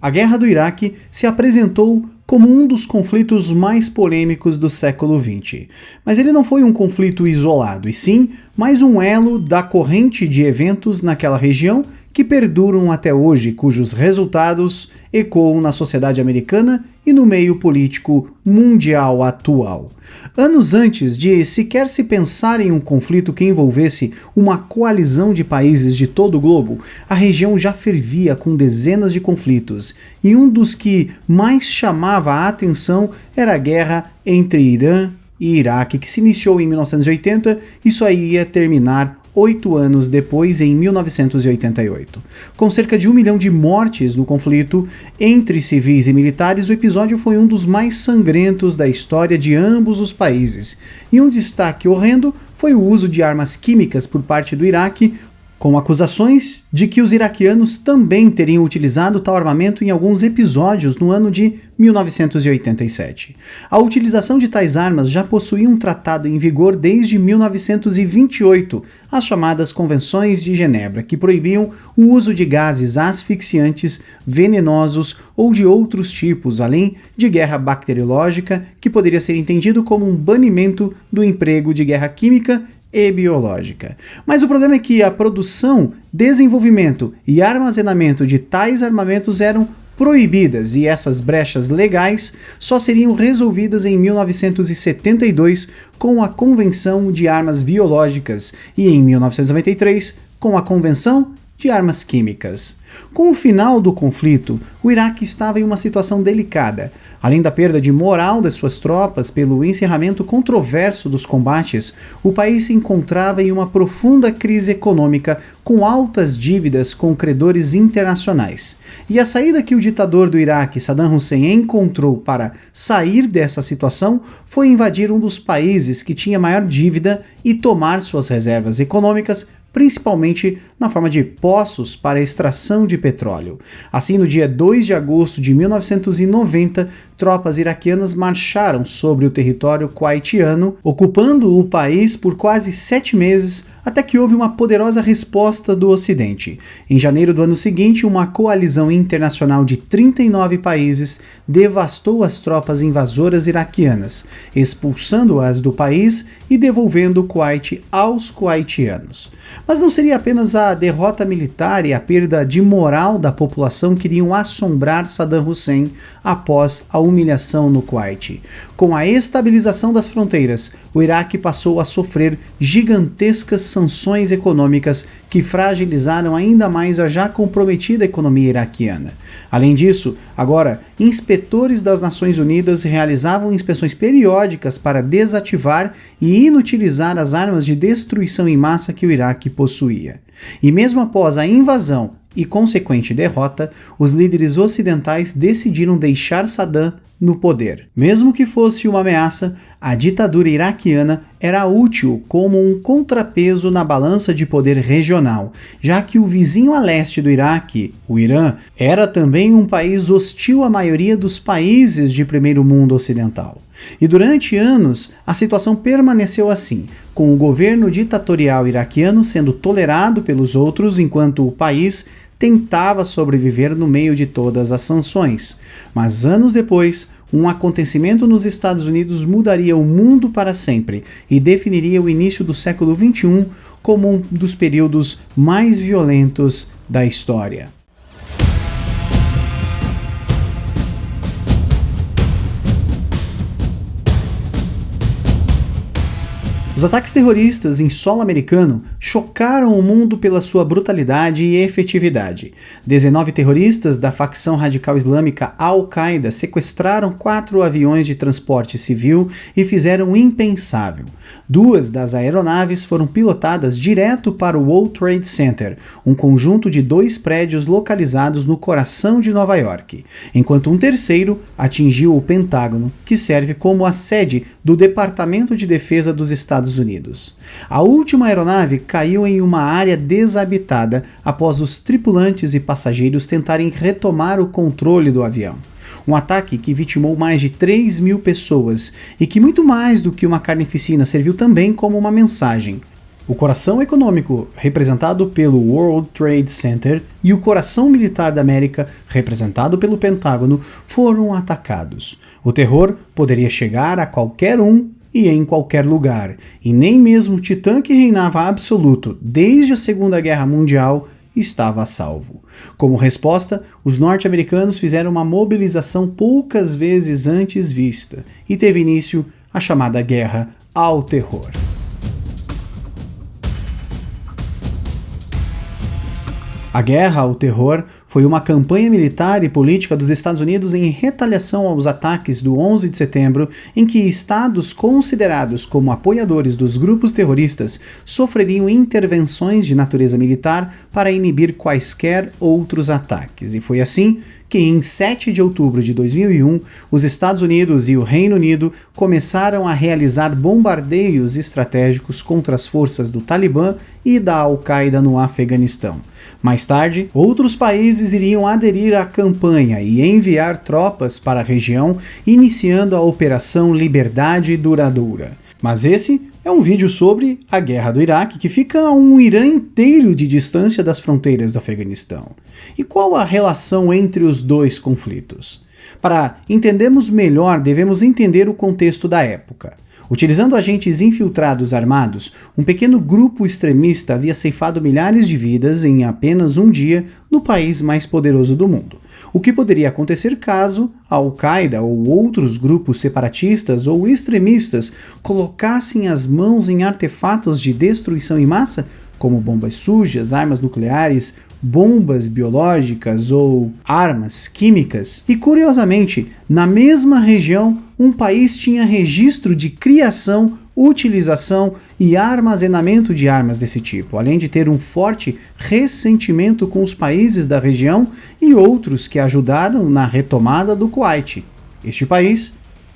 A Guerra do Iraque se apresentou como um dos conflitos mais polêmicos do século XX. Mas ele não foi um conflito isolado, e sim mais um elo da corrente de eventos naquela região que perduram até hoje, cujos resultados ecoam na sociedade americana e no meio político mundial atual. Anos antes de sequer se pensar em um conflito que envolvesse uma coalizão de países de todo o globo, a região já fervia com dezenas de conflitos, e um dos que mais chamava a atenção era a guerra entre Irã e Iraque, que se iniciou em 1980 e só ia terminar 8 anos depois, em 1988. Com cerca de 1 milhão de mortes no conflito entre civis e militares, o episódio foi um dos mais sangrentos da história de ambos os países. E um destaque horrendo foi o uso de armas químicas por parte do Iraque, com acusações de que os iraquianos também teriam utilizado tal armamento em alguns episódios no ano de 1987. A utilização de tais armas já possuía um tratado em vigor desde 1928, as chamadas Convenções de Genebra, que proibiam o uso de gases asfixiantes, venenosos ou de outros tipos, além de guerra bacteriológica, que poderia ser entendido como um banimento do emprego de guerra química e biológica. Mas o problema é que a produção, desenvolvimento e armazenamento de tais armamentos eram proibidas, e essas brechas legais só seriam resolvidas em 1972 com a Convenção de Armas Biológicas e em 1993 com a Convenção de Armas Químicas. Com o final do conflito, o Iraque estava em uma situação delicada. Além da perda de moral das suas tropas pelo encerramento controverso dos combates, o país se encontrava em uma profunda crise econômica, com altas dívidas com credores internacionais. E a saída que o ditador do Iraque, Saddam Hussein, encontrou para sair dessa situação foi invadir um dos países que tinha maior dívida e tomar suas reservas econômicas, principalmente na forma de poços para extração de petróleo. Assim, no dia 2 de agosto de 1990, tropas iraquianas marcharam sobre o território kuwaitiano, ocupando o país por quase 7 meses, até que houve uma poderosa resposta do Ocidente. Em janeiro do ano seguinte, uma coalizão internacional de 39 países devastou as tropas invasoras iraquianas, expulsando-as do país e devolvendo o Kuwait aos kuwaitianos. Mas não seria apenas a derrota militar e a perda de moral da população que iriam assombrar Saddam Hussein após a humilhação no Kuwait. Com a estabilização das fronteiras, o Iraque passou a sofrer gigantescas sanções econômicas que fragilizaram ainda mais a já comprometida economia iraquiana. Além disso, agora, inspetores das Nações Unidas realizavam inspeções periódicas para desativar e inutilizar as armas de destruição em massa que o Iraque possuía. E mesmo após a invasão e consequente derrota, os líderes ocidentais decidiram deixar Saddam no poder. Mesmo que fosse uma ameaça, a ditadura iraquiana era útil como um contrapeso na balança de poder regional, já que o vizinho a leste do Iraque, o Irã, era também um país hostil à maioria dos países de primeiro mundo ocidental. E durante anos, a situação permaneceu assim, com o governo ditatorial iraquiano sendo tolerado pelos outros enquanto o país tentava sobreviver no meio de todas as sanções. Mas anos depois, um acontecimento nos Estados Unidos mudaria o mundo para sempre e definiria o início do século XXI como um dos períodos mais violentos da história. Os ataques terroristas em solo americano chocaram o mundo pela sua brutalidade e efetividade. 19 terroristas da facção radical islâmica Al-Qaeda sequestraram 4 aviões de transporte civil e fizeram o impensável. 2 das aeronaves foram pilotadas direto para o World Trade Center, um conjunto de 2 prédios localizados no coração de Nova York, enquanto um terceiro atingiu o Pentágono, que serve como a sede do Departamento de Defesa dos Estados Unidos. A última aeronave caiu em uma área desabitada após os tripulantes e passageiros tentarem retomar o controle do avião. Um ataque que vitimou mais de 3.000 pessoas e que, muito mais do que uma carnificina, serviu também como uma mensagem. O coração econômico, representado pelo World Trade Center, e o coração militar da América, representado pelo Pentágono, foram atacados. O terror poderia chegar a qualquer um e em qualquer lugar, e nem mesmo o Titã que reinava absoluto desde a Segunda Guerra Mundial estava a salvo. Como resposta, os norte-americanos fizeram uma mobilização poucas vezes antes vista, e teve início a chamada Guerra ao Terror. A Guerra ao Terror foi uma campanha militar e política dos Estados Unidos em retaliação aos ataques do 11 de setembro, em que estados considerados como apoiadores dos grupos terroristas sofreriam intervenções de natureza militar para inibir quaisquer outros ataques. E foi assim que, em 7 de outubro de 2001, os Estados Unidos e o Reino Unido começaram a realizar bombardeios estratégicos contra as forças do Talibã e da Al-Qaeda no Afeganistão. Mais tarde, outros países iriam aderir à campanha e enviar tropas para a região, iniciando a Operação Liberdade Duradoura. Mas esse é um vídeo sobre a Guerra do Iraque, que fica a um Irã inteiro de distância das fronteiras do Afeganistão. E qual a relação entre os dois conflitos? Para entendermos melhor, devemos entender o contexto da época. Utilizando agentes infiltrados armados, um pequeno grupo extremista havia ceifado milhares de vidas em apenas um dia no país mais poderoso do mundo. O que poderia acontecer caso a Al-Qaeda ou outros grupos separatistas ou extremistas colocassem as mãos em artefatos de destruição em massa, como bombas sujas, armas nucleares, bombas biológicas ou armas químicas? E curiosamente, na mesma região, um país tinha registro de criação, utilização e armazenamento de armas desse tipo, além de ter um forte ressentimento com os países da região e outros que ajudaram na retomada do Kuwait. Este país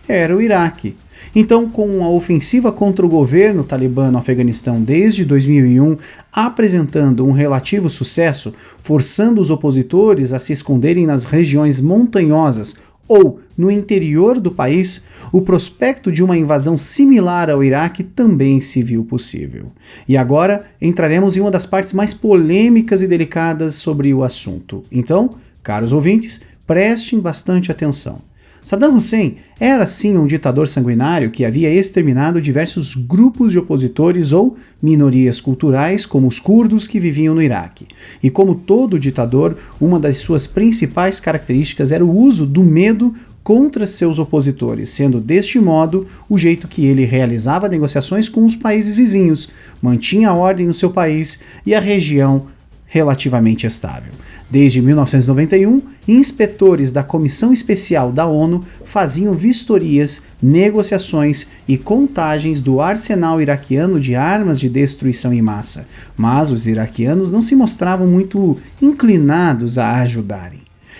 era o Iraque. Então, com a ofensiva contra o governo talibã no Afeganistão desde 2001 apresentando um relativo sucesso, forçando os opositores a se esconderem nas regiões montanhosas ou no interior do país, o prospecto de uma invasão similar ao Iraque também se viu possível. E agora entraremos em uma das partes mais polêmicas e delicadas sobre o assunto. Então, caros ouvintes, prestem bastante atenção. Saddam Hussein era sim um ditador sanguinário que havia exterminado diversos grupos de opositores ou minorias culturais, como os curdos que viviam no Iraque. E como todo ditador, uma das suas principais características era o uso do medo contra seus opositores, sendo deste modo o jeito que ele realizava negociações com os países vizinhos, mantinha a ordem no seu país e a região relativamente estável. Desde 1991, inspetores da Comissão Especial da ONU faziam vistorias, negociações e contagens do arsenal iraquiano de armas de destruição em massa, mas os iraquianos não se mostravam muito inclinados a ajudarem.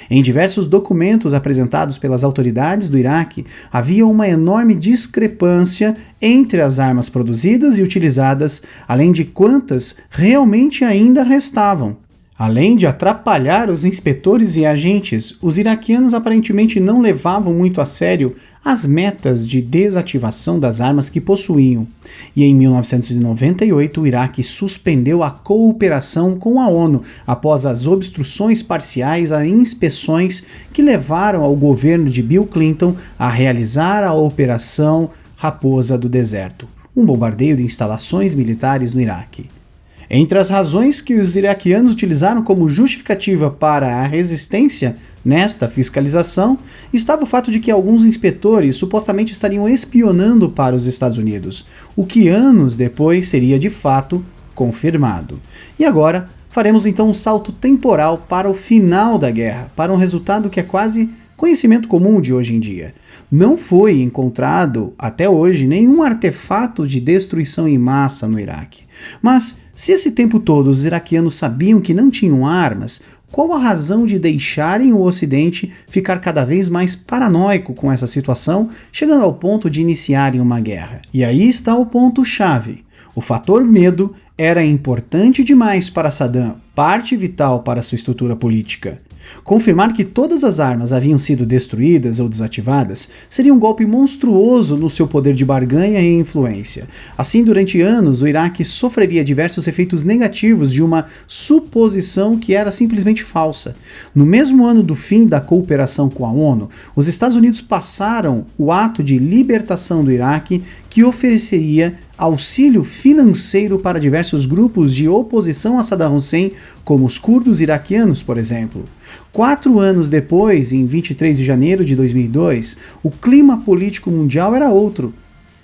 Em diversos documentos apresentados pelas autoridades do Iraque, havia uma enorme discrepância entre as armas produzidas e utilizadas, além de quantas realmente ainda restavam. Além de atrapalhar os inspetores e agentes, os iraquianos aparentemente não levavam muito a sério as metas de desativação das armas que possuíam. E em 1998, o Iraque suspendeu a cooperação com a ONU após as obstruções parciais a inspeções que levaram ao governo de Bill Clinton a realizar a Operação Raposa do Deserto, um bombardeio de instalações militares no Iraque. Entre as razões que os iraquianos utilizaram como justificativa para a resistência nesta fiscalização estava o fato de que alguns inspetores supostamente estariam espionando para os Estados Unidos, o que anos depois seria de fato confirmado. E agora faremos então um salto temporal para o final da guerra, para um resultado que é quase conhecimento comum de hoje em dia. Não foi encontrado, até hoje, nenhum artefato de destruição em massa no Iraque. Mas, se esse tempo todo os iraquianos sabiam que não tinham armas, qual a razão de deixarem o Ocidente ficar cada vez mais paranoico com essa situação, chegando ao ponto de iniciarem uma guerra? E aí está o ponto-chave. O fator medo era importante demais para Saddam, parte vital para sua estrutura política. Confirmar que todas as armas haviam sido destruídas ou desativadas seria um golpe monstruoso no seu poder de barganha e influência. Assim, durante anos, o Iraque sofreria diversos efeitos negativos de uma suposição que era simplesmente falsa. No mesmo ano do fim da cooperação com a ONU, os Estados Unidos passaram o ato de libertação do Iraque, que ofereceria auxílio financeiro para diversos grupos de oposição a Saddam Hussein, como os curdos iraquianos, por exemplo. 4 anos depois, em 23 de janeiro de 2002, o clima político mundial era outro.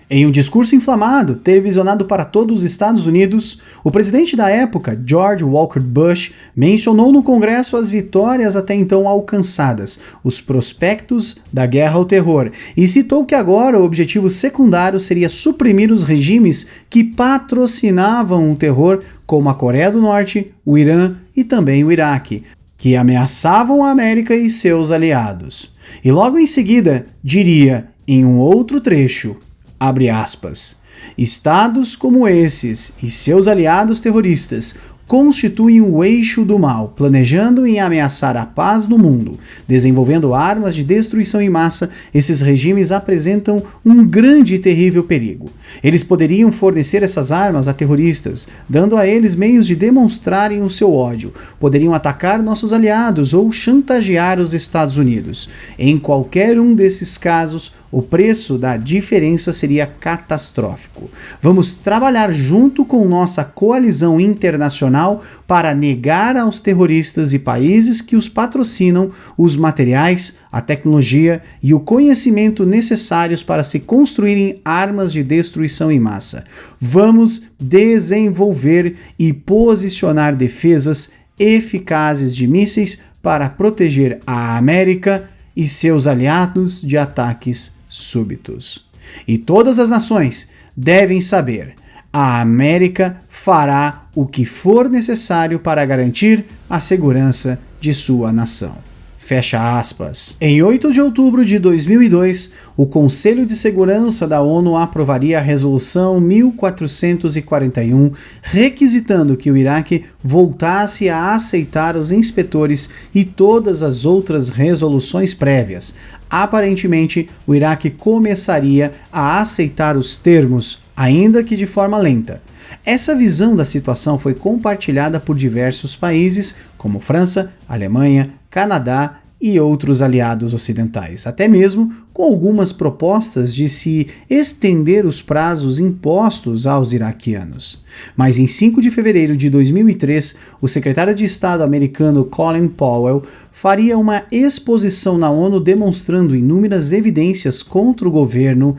Em um discurso inflamado, televisionado para todos os Estados Unidos, o presidente da época, George Walker Bush, mencionou no Congresso as vitórias até então alcançadas, os prospectos da guerra ao terror, e citou que agora o objetivo secundário seria suprimir os regimes que patrocinavam o terror, como a Coreia do Norte, o Irã e também o Iraque, que ameaçavam a América e seus aliados. E logo em seguida, diria, em um outro trecho, abre aspas, estados como esses e seus aliados terroristas constituem o eixo do mal, planejando em ameaçar a paz do mundo. Desenvolvendo armas de destruição em massa, esses regimes apresentam um grande e terrível perigo. Eles poderiam fornecer essas armas a terroristas, dando a eles meios de demonstrarem o seu ódio. Poderiam atacar nossos aliados ou chantagear os Estados Unidos. Em qualquer um desses casos, o preço da diferença seria catastrófico. Vamos trabalhar junto com nossa coalizão internacional para negar aos terroristas e países que os patrocinam os materiais, a tecnologia e o conhecimento necessários para se construírem armas de destruição em massa. Vamos desenvolver e posicionar defesas eficazes de mísseis para proteger a América e seus aliados de ataques súbitos. E todas as nações devem saber: a América fará o que for necessário para garantir a segurança de sua nação. Fecha aspas. Em 8 de outubro de 2002, o Conselho de Segurança da ONU aprovaria a Resolução 1441, requisitando que o Iraque voltasse a aceitar os inspetores e todas as outras resoluções prévias. Aparentemente, o Iraque começaria a aceitar os termos, ainda que de forma lenta. Essa visão da situação foi compartilhada por diversos países, como França, Alemanha, Canadá e outros aliados ocidentais, até mesmo com algumas propostas de se estender os prazos impostos aos iraquianos. Mas em 5 de fevereiro de 2003, o secretário de Estado americano Colin Powell faria uma exposição na ONU demonstrando inúmeras evidências contra o governo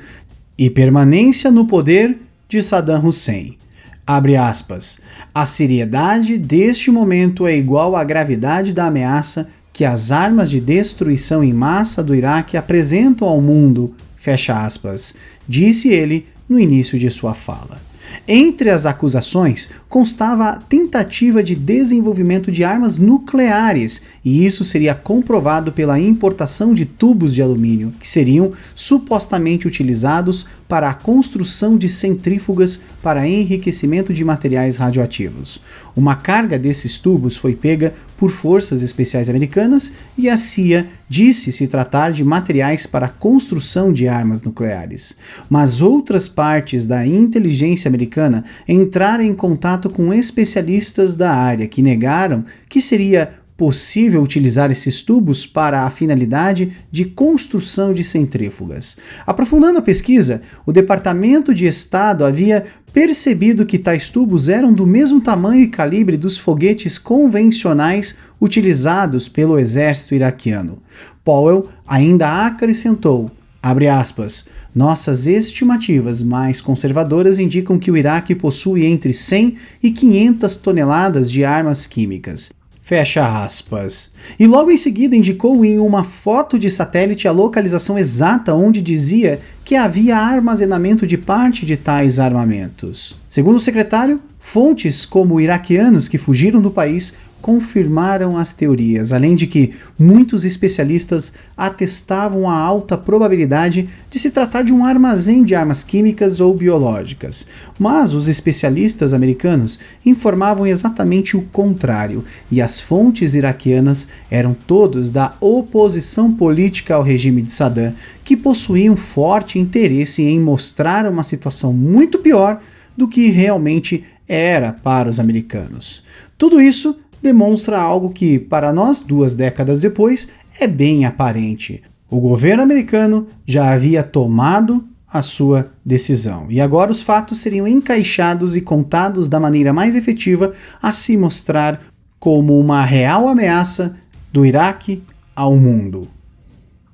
e permanência no poder de Saddam Hussein. Abre aspas, a seriedade deste momento é igual à gravidade da ameaça que as armas de destruição em massa do Iraque apresentam ao mundo, fecha aspas, disse ele no início de sua fala. Entre as acusações constava a tentativa de desenvolvimento de armas nucleares, e isso seria comprovado pela importação de tubos de alumínio, que seriam supostamente utilizados para a construção de centrífugas para enriquecimento de materiais radioativos. Uma carga desses tubos foi pega por forças especiais americanas e a CIA disse se tratar de materiais para a construção de armas nucleares. Mas outras partes da inteligência americana entraram em contato com especialistas da área que negaram que seria possível utilizar esses tubos para a finalidade de construção de centrífugas. Aprofundando a pesquisa, o Departamento de Estado havia percebido que tais tubos eram do mesmo tamanho e calibre dos foguetes convencionais utilizados pelo exército iraquiano. Powell ainda acrescentou, abre aspas, nossas estimativas mais conservadoras indicam que o Iraque possui entre 100 e 500 toneladas de armas químicas. Fecha aspas. E logo em seguida indicou em uma foto de satélite a localização exata onde dizia que havia armazenamento de parte de tais armamentos. Segundo o secretário, fontes como iraquianos que fugiram do país confirmaram as teorias, além de que muitos especialistas atestavam a alta probabilidade de se tratar de um armazém de armas químicas ou biológicas. Mas os especialistas americanos informavam exatamente o contrário, e as fontes iraquianas eram todos da oposição política ao regime de Saddam, que possuíam forte interesse em mostrar uma situação muito pior do que realmente era para os americanos. Tudo isso demonstra algo que, para nós, 2 décadas depois, é bem aparente. O governo americano já havia tomado a sua decisão, e agora os fatos seriam encaixados e contados da maneira mais efetiva a se mostrar como uma real ameaça do Iraque ao mundo.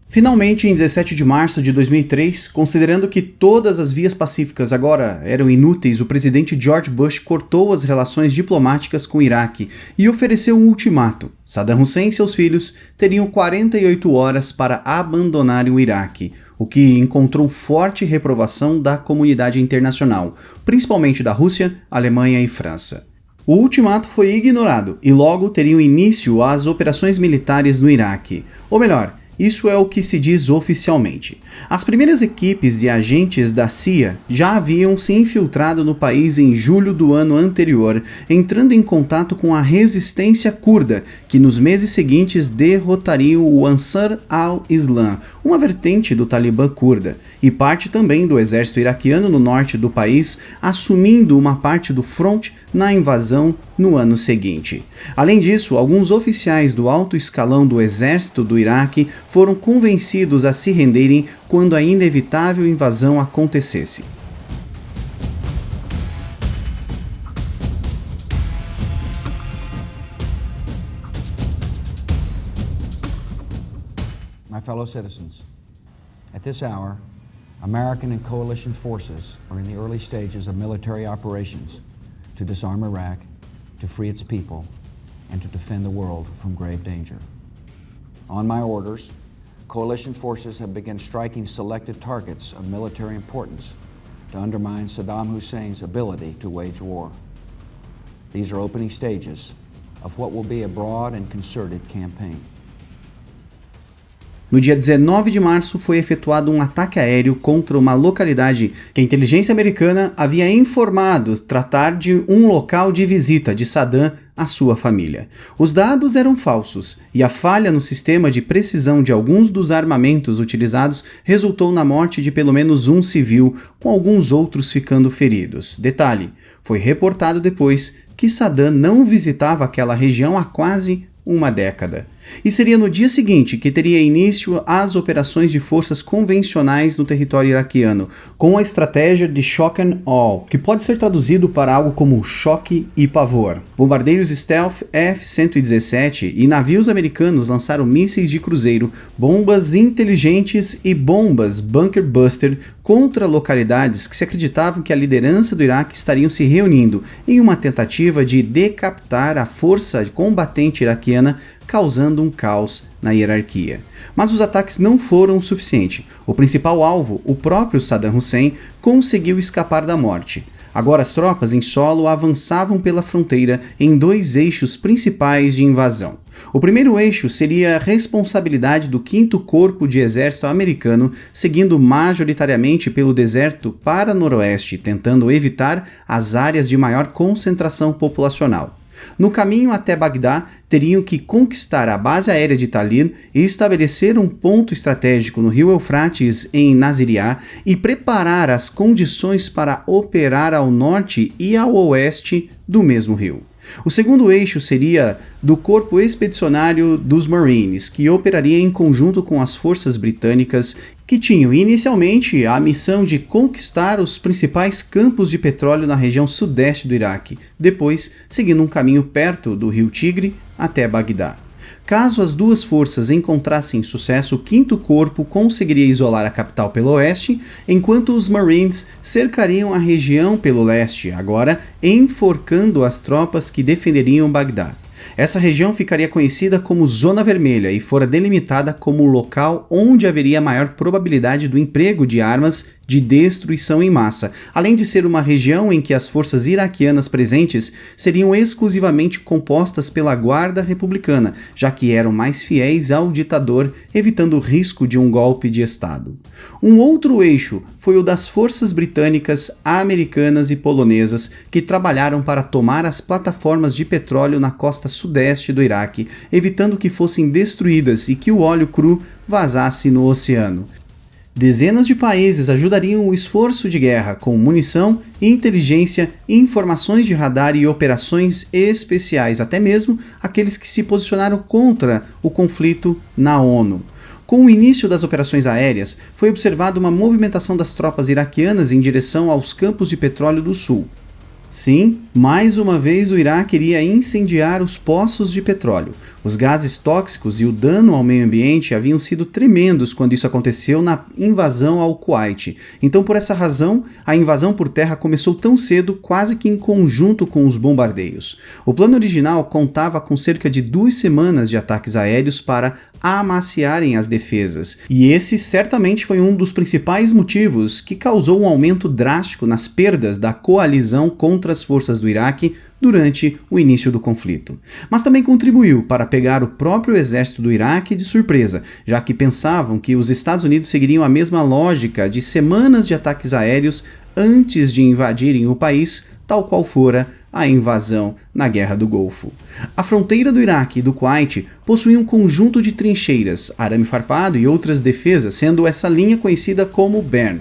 Finalmente, em 17 de março de 2003, considerando que todas as vias pacíficas agora eram inúteis, o presidente George Bush cortou as relações diplomáticas com o Iraque e ofereceu um ultimato. Saddam Hussein e seus filhos teriam 48 horas para abandonarem o Iraque, o que encontrou forte reprovação da comunidade internacional, principalmente da Rússia, Alemanha e França. O ultimato foi ignorado e logo teriam início as operações militares no Iraque. Ou melhor, isso é o que se diz oficialmente. As primeiras equipes de agentes da CIA já haviam se infiltrado no país em julho do ano anterior, entrando em contato com a resistência curda, que nos meses seguintes derrotariam o Ansar al-Islam, uma vertente do Talibã curda, e parte também do exército iraquiano no norte do país, assumindo uma parte do front na invasão no ano seguinte. Além disso, alguns oficiais do alto escalão do exército do Iraque foram convencidos a se renderem quando a inevitável invasão acontecesse. My fellow citizens, at this hour, American and coalition forces are in the early stages of military operations to disarm Iraq, to free its people, and to defend the world from grave danger. On my orders, coalition forces have begun striking selected targets of military importance to undermine Saddam Hussein's ability to wage war. These are opening stages of what will be a broad and concerted campaign. No dia 19 de março foi efetuado um ataque aéreo contra uma localidade que a inteligência americana havia informado tratar de um local de visita de Saddam à sua família. Os dados eram falsos e a falha no sistema de precisão de alguns dos armamentos utilizados resultou na morte de pelo menos um civil, com alguns outros ficando feridos. Detalhe, foi reportado depois que Saddam não visitava aquela região há quase uma década. E seria no dia seguinte que teria início as operações de forças convencionais no território iraquiano, com a estratégia de shock and awe, que pode ser traduzido para algo como choque e pavor. Bombardeiros stealth F-117 e navios americanos lançaram mísseis de cruzeiro, bombas inteligentes e bombas bunker buster contra localidades que se acreditavam que a liderança do Iraque estariam se reunindo em uma tentativa de decapitar a força combatente iraquiana, causando um caos na hierarquia. Mas os ataques não foram o suficiente. O principal alvo, o próprio Saddam Hussein, conseguiu escapar da morte. Agora as tropas em solo avançavam pela fronteira em 2 eixos principais de invasão. O primeiro eixo seria a responsabilidade do 5º Corpo de Exército americano, seguindo majoritariamente pelo deserto para noroeste, tentando evitar as áreas de maior concentração populacional. No caminho até Bagdá, teriam que conquistar a base aérea de Talir e estabelecer um ponto estratégico no rio Eufrates, em Nasiriyah, e preparar as condições para operar ao norte e ao oeste do mesmo rio. O segundo eixo seria do Corpo Expedicionário dos Marines, que operaria em conjunto com as forças britânicas, que tinham inicialmente a missão de conquistar os principais campos de petróleo na região sudeste do Iraque, depois seguindo um caminho perto do rio Tigre até Bagdá. Caso as duas forças encontrassem sucesso, o 5º Corpo conseguiria isolar a capital pelo oeste, enquanto os Marines cercariam a região pelo leste, agora enforcando as tropas que defenderiam Bagdá. Essa região ficaria conhecida como Zona Vermelha e fora delimitada como o local onde haveria maior probabilidade do emprego de armas de destruição em massa, além de ser uma região em que as forças iraquianas presentes seriam exclusivamente compostas pela Guarda Republicana, já que eram mais fiéis ao ditador, evitando o risco de um golpe de Estado. Um outro eixo foi o das forças britânicas, americanas e polonesas que trabalharam para tomar as plataformas de petróleo na costa sudeste do Iraque, evitando que fossem destruídas e que o óleo cru vazasse no oceano. Dezenas de países ajudariam o esforço de guerra com munição, inteligência, informações de radar e operações especiais, até mesmo aqueles que se posicionaram contra o conflito na ONU. Com o início das operações aéreas, foi observada uma movimentação das tropas iraquianas em direção aos campos de petróleo do sul. Sim, mais uma vez o Iraque iria incendiar os poços de petróleo. Os gases tóxicos e o dano ao meio ambiente haviam sido tremendos quando isso aconteceu na invasão ao Kuwait. Então, por essa razão, a invasão por terra começou tão cedo, quase que em conjunto com os bombardeios. O plano original contava com cerca de 2 semanas de ataques aéreos para amaciarem as defesas, e esse certamente foi um dos principais motivos que causou um aumento drástico nas perdas da coalizão contra as forças do Iraque durante o início do conflito. Mas também contribuiu para pegar o próprio exército do Iraque de surpresa, já que pensavam que os Estados Unidos seguiriam a mesma lógica de semanas de ataques aéreos antes de invadirem o país, tal qual fora a invasão na Guerra do Golfo. A fronteira do Iraque e do Kuwait possui um conjunto de trincheiras, arame farpado e outras defesas, sendo essa linha conhecida como Bern.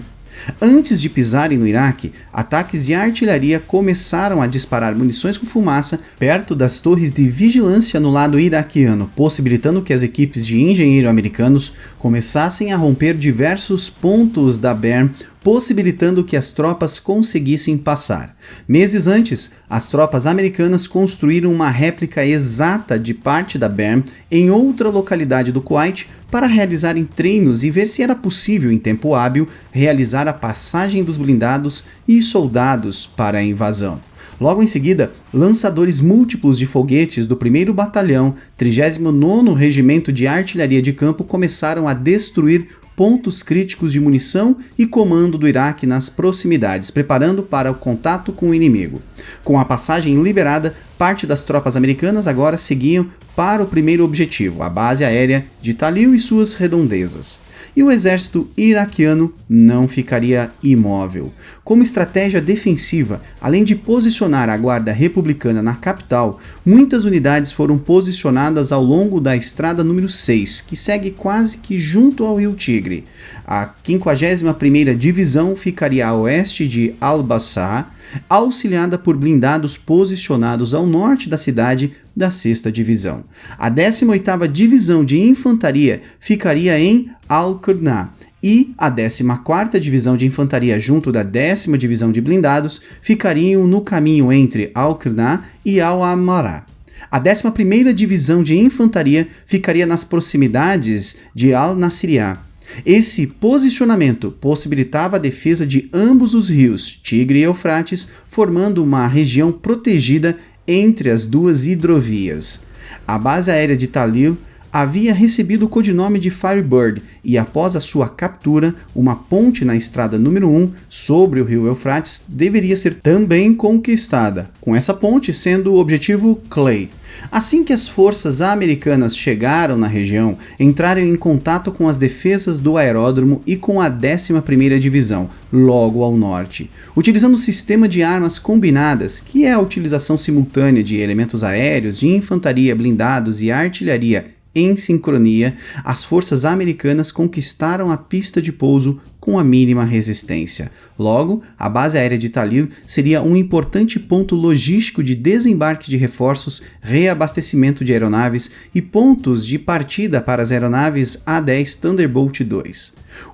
Antes de pisarem no Iraque, ataques de artilharia começaram a disparar munições com fumaça perto das torres de vigilância no lado iraquiano, possibilitando que as equipes de engenheiros americanos começassem a romper diversos pontos da Bern, possibilitando que as tropas conseguissem passar. Meses antes, as tropas americanas construíram uma réplica exata de parte da Bern em outra localidade do Kuwait para realizarem treinos e ver se era possível, em tempo hábil, realizar a passagem dos blindados e soldados para a invasão. Logo em seguida, lançadores múltiplos de foguetes do 1º Batalhão, 39º Regimento de Artilharia de Campo começaram a destruir pontos críticos de munição e comando do Iraque nas proximidades, preparando para o contato com o inimigo. Com a passagem liberada, parte das tropas americanas agora seguiam para o primeiro objetivo, a base aérea de Talil e suas redondezas. E o exército iraquiano não ficaria imóvel. Como estratégia defensiva, além de posicionar a Guarda Republicana na capital, muitas unidades foram posicionadas ao longo da estrada número 6, que segue quase que junto ao Rio Tigre. A 51ª Divisão ficaria a oeste de Al-Bassah, auxiliada por blindados posicionados ao norte da cidade da 6ª Divisão. A 18ª Divisão de Infantaria ficaria em Al-Qurna e a 14ª Divisão de Infantaria junto da 10ª Divisão de Blindados ficariam no caminho entre Al-Qurna e Al-Amara. A 11ª Divisão de Infantaria ficaria nas proximidades de Al-Nasiriyah. Esse posicionamento possibilitava a defesa de ambos os rios, Tigre e Eufrates, formando uma região protegida entre as duas hidrovias. A base aérea de Talil havia recebido o codinome de Firebird e, após a sua captura, uma ponte na estrada número 1 sobre o rio Eufrates deveria ser também conquistada, com essa ponte sendo o objetivo Clay. Assim que as forças americanas chegaram na região, entraram em contato com as defesas do aeródromo e com a 11ª Divisão, logo ao norte. Utilizando o sistema de armas combinadas, que é a utilização simultânea de elementos aéreos, de infantaria, blindados e artilharia em sincronia, as forças americanas conquistaram a pista de pouso com a mínima resistência. Logo, a base aérea de Talil seria um importante ponto logístico de desembarque de reforços, reabastecimento de aeronaves e pontos de partida para as aeronaves A-10 Thunderbolt II.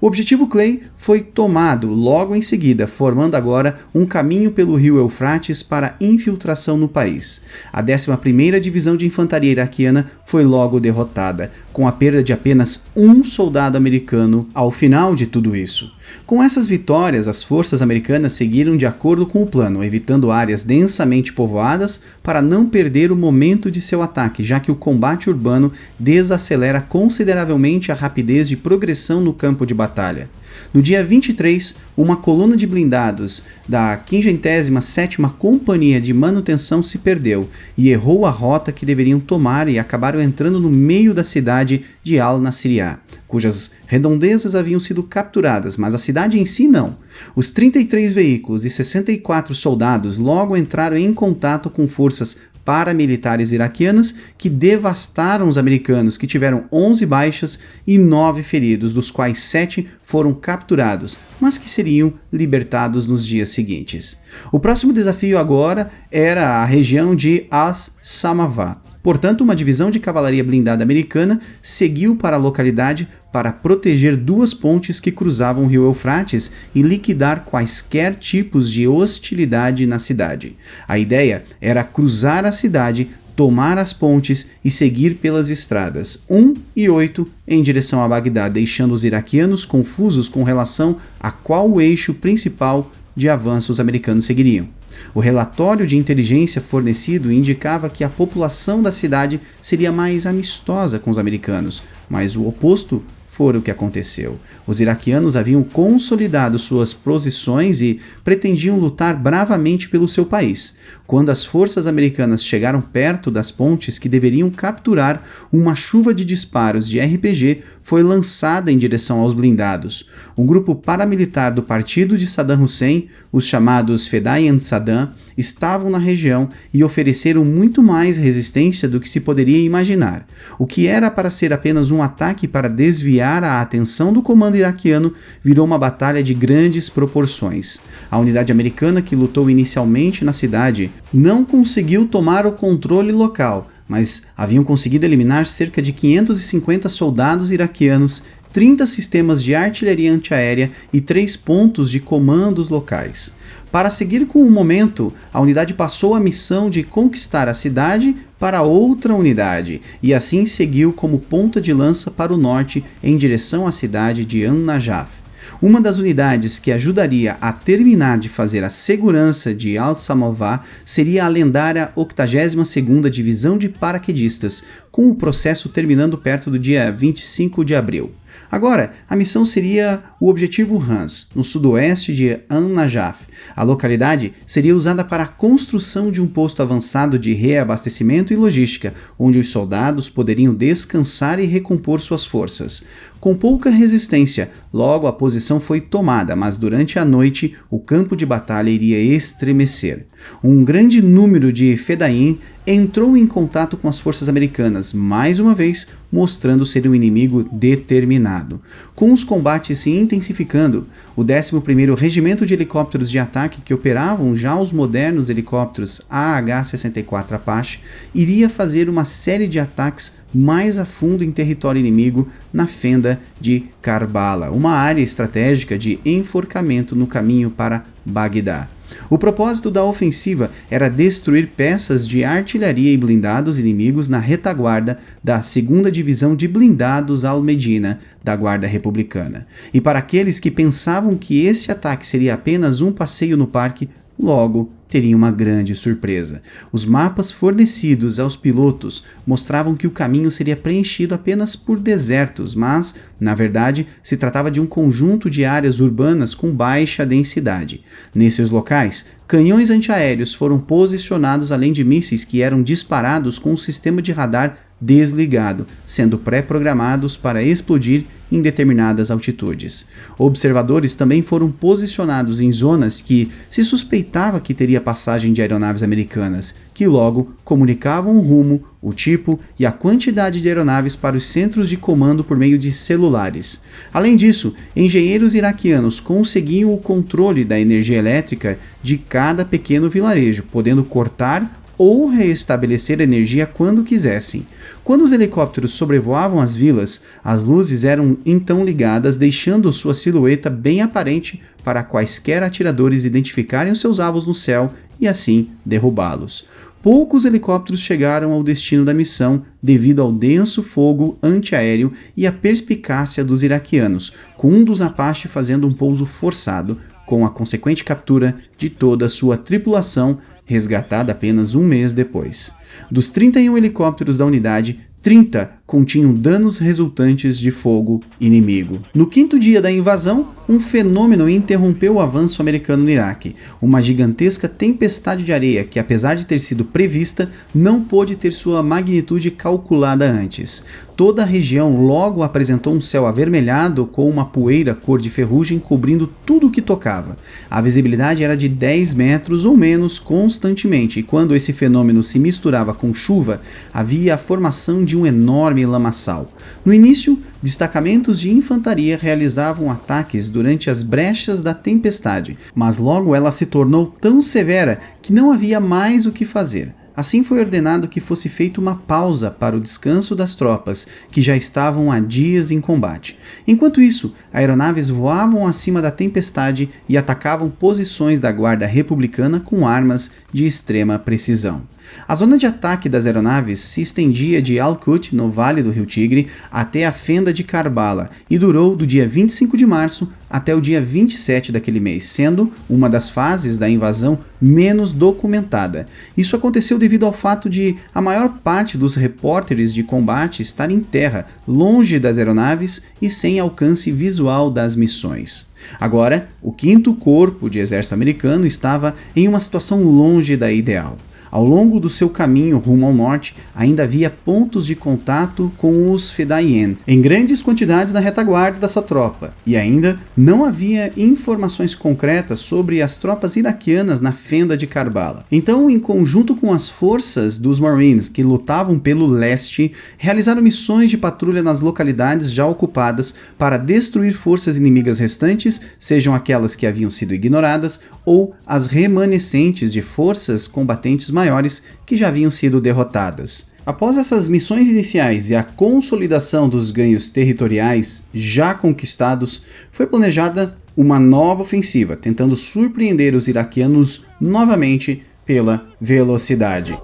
O objetivo Clay foi tomado logo em seguida, formando agora um caminho pelo rio Eufrates para infiltração no país. A 11ª Divisão de Infantaria iraquiana foi logo derrotada, com a perda de apenas um soldado americano ao final de tudo isso. Com essas vitórias, as forças americanas seguiram de acordo com o plano, evitando áreas densamente povoadas para não perder o momento de seu ataque, já que o combate urbano desacelera consideravelmente a rapidez de progressão no campo de batalha. No dia 23, uma coluna de blindados da 57ª Companhia de Manutenção se perdeu e errou a rota que deveriam tomar e acabaram entrando no meio da cidade de Al-Nasiriyah, cujas redondezas haviam sido capturadas, mas a cidade em si não. Os 33 veículos e 64 soldados logo entraram em contato com forças paramilitares iraquianas que devastaram os americanos, que tiveram 11 baixas e 9 feridos, dos quais 7 foram capturados, mas que seriam libertados nos dias seguintes. O próximo desafio agora era a região de As-Samavah. Portanto, uma divisão de cavalaria blindada americana seguiu para a localidade para proteger 2 pontes que cruzavam o rio Eufrates e liquidar quaisquer tipos de hostilidade na cidade. A ideia era cruzar a cidade, tomar as pontes e seguir pelas estradas 1 e 8 em direção a Bagdá, deixando os iraquianos confusos com relação a qual eixo principal de avanço os americanos seguiriam. O relatório de inteligência fornecido indicava que a população da cidade seria mais amistosa com os americanos, mas o oposto foi o que aconteceu. Os iraquianos haviam consolidado suas posições e pretendiam lutar bravamente pelo seu país. Quando as forças americanas chegaram perto das pontes que deveriam capturar, uma chuva de disparos de RPG foi lançada em direção aos blindados. Um grupo paramilitar do partido de Saddam Hussein, os chamados Fedayeen Saddam, estavam na região e ofereceram muito mais resistência do que se poderia imaginar. O que era para ser apenas um ataque para desviar a atenção do comando iraquiano virou uma batalha de grandes proporções. A unidade americana que lutou inicialmente na cidade não conseguiu tomar o controle local, mas haviam conseguido eliminar cerca de 550 soldados iraquianos, 30 sistemas de artilharia antiaérea e 3 pontos de comandos locais. Para seguir com o momento, a unidade passou a missão de conquistar a cidade para outra unidade, e assim seguiu como ponta de lança para o norte em direção à cidade de An-Najaf. Uma das unidades que ajudaria a terminar de fazer a segurança de Al-Samavah seria a lendária 82ª Divisão de Paraquedistas, com o processo terminando perto do dia 25 de abril. Agora, a missão seria o Objetivo Hans, no sudoeste de An-Najaf. A localidade seria usada para a construção de um posto avançado de reabastecimento e logística, onde os soldados poderiam descansar e recompor suas forças. Com pouca resistência, logo a posição foi tomada, mas durante a noite o campo de batalha iria estremecer. Um grande número de Fedayeen entrou em contato com as forças americanas, mais uma vez mostrando ser um inimigo determinado. Com os combates se intensificando, o 11º Regimento de Helicópteros de Ataque, que operavam já os modernos helicópteros AH-64 Apache, iria fazer uma série de ataques mais a fundo em território inimigo na fenda de Karbala, uma área estratégica de enforcamento no caminho para Bagdá. O propósito da ofensiva era destruir peças de artilharia e blindados inimigos na retaguarda da 2ª Divisão de Blindados Al-Medina da Guarda Republicana. E para aqueles que pensavam que esse ataque seria apenas um passeio no parque, logo teria uma grande surpresa. Os mapas fornecidos aos pilotos mostravam que o caminho seria preenchido apenas por desertos, mas, na verdade, se tratava de um conjunto de áreas urbanas com baixa densidade. Nesses locais, canhões antiaéreos foram posicionados além de mísseis que eram disparados com um sistema de radar desligado, sendo pré-programados para explodir em determinadas altitudes. Observadores também foram posicionados em zonas que se suspeitava que teria passagem de aeronaves americanas, que logo comunicavam o rumo, o tipo e a quantidade de aeronaves para os centros de comando por meio de celulares. Além disso, engenheiros iraquianos conseguiam o controle da energia elétrica de cada pequeno vilarejo, podendo cortar ou restabelecer energia quando quisessem. Quando os helicópteros sobrevoavam as vilas, as luzes eram então ligadas, deixando sua silhueta bem aparente para quaisquer atiradores identificarem os seus alvos no céu e assim derrubá-los. poucos helicópteros chegaram ao destino da missão devido ao denso fogo antiaéreo e à perspicácia dos iraquianos, com um dos Apache fazendo um pouso forçado, com a consequente captura de toda a sua tripulação, resgatada apenas um mês depois. Dos 31 helicópteros da unidade, 30 continham danos resultantes de fogo inimigo. No quinto dia da invasão, um fenômeno interrompeu o avanço americano no Iraque, uma gigantesca tempestade de areia que, apesar de ter sido prevista, não pôde ter sua magnitude calculada antes. Toda a região logo apresentou um céu avermelhado com uma poeira cor de ferrugem cobrindo tudo o que tocava. A visibilidade era de 10 metros ou menos constantemente, e quando esse fenômeno se misturava com chuva, havia a formação de um enorme lamaçal. No início, destacamentos de infantaria realizavam ataques durante as brechas da tempestade, mas logo ela se tornou tão severa que não havia mais o que fazer. Assim foi ordenado que fosse feita uma pausa para o descanso das tropas, que já estavam há dias em combate. Enquanto isso, aeronaves voavam acima da tempestade e atacavam posições da Guarda Republicana com armas de extrema precisão. A zona de ataque das aeronaves se estendia de Al-Qut, no Vale do Rio Tigre, até a fenda de Karbala e durou do dia 25 de março até o dia 27 daquele mês, sendo uma das fases da invasão menos documentada. Isso aconteceu devido ao fato de a maior parte dos repórteres de combate estar em terra, longe das aeronaves e sem alcance visual das missões. Agora, o 5º Corpo de Exército Americano estava em uma situação longe da ideal. Ao longo do seu caminho rumo ao norte, ainda havia pontos de contato com os Fedayeen, em grandes quantidades na retaguarda da sua tropa, e ainda não havia informações concretas sobre as tropas iraquianas na fenda de Karbala. Então, em conjunto com as forças dos Marines que lutavam pelo leste, realizaram missões de patrulha nas localidades já ocupadas para destruir forças inimigas restantes, sejam aquelas que haviam sido ignoradas ou as remanescentes de forças combatentes maiores que já haviam sido derrotadas. Após essas missões iniciais e a consolidação dos ganhos territoriais já conquistados, foi planejada uma nova ofensiva, tentando surpreender os iraquianos novamente pela velocidade.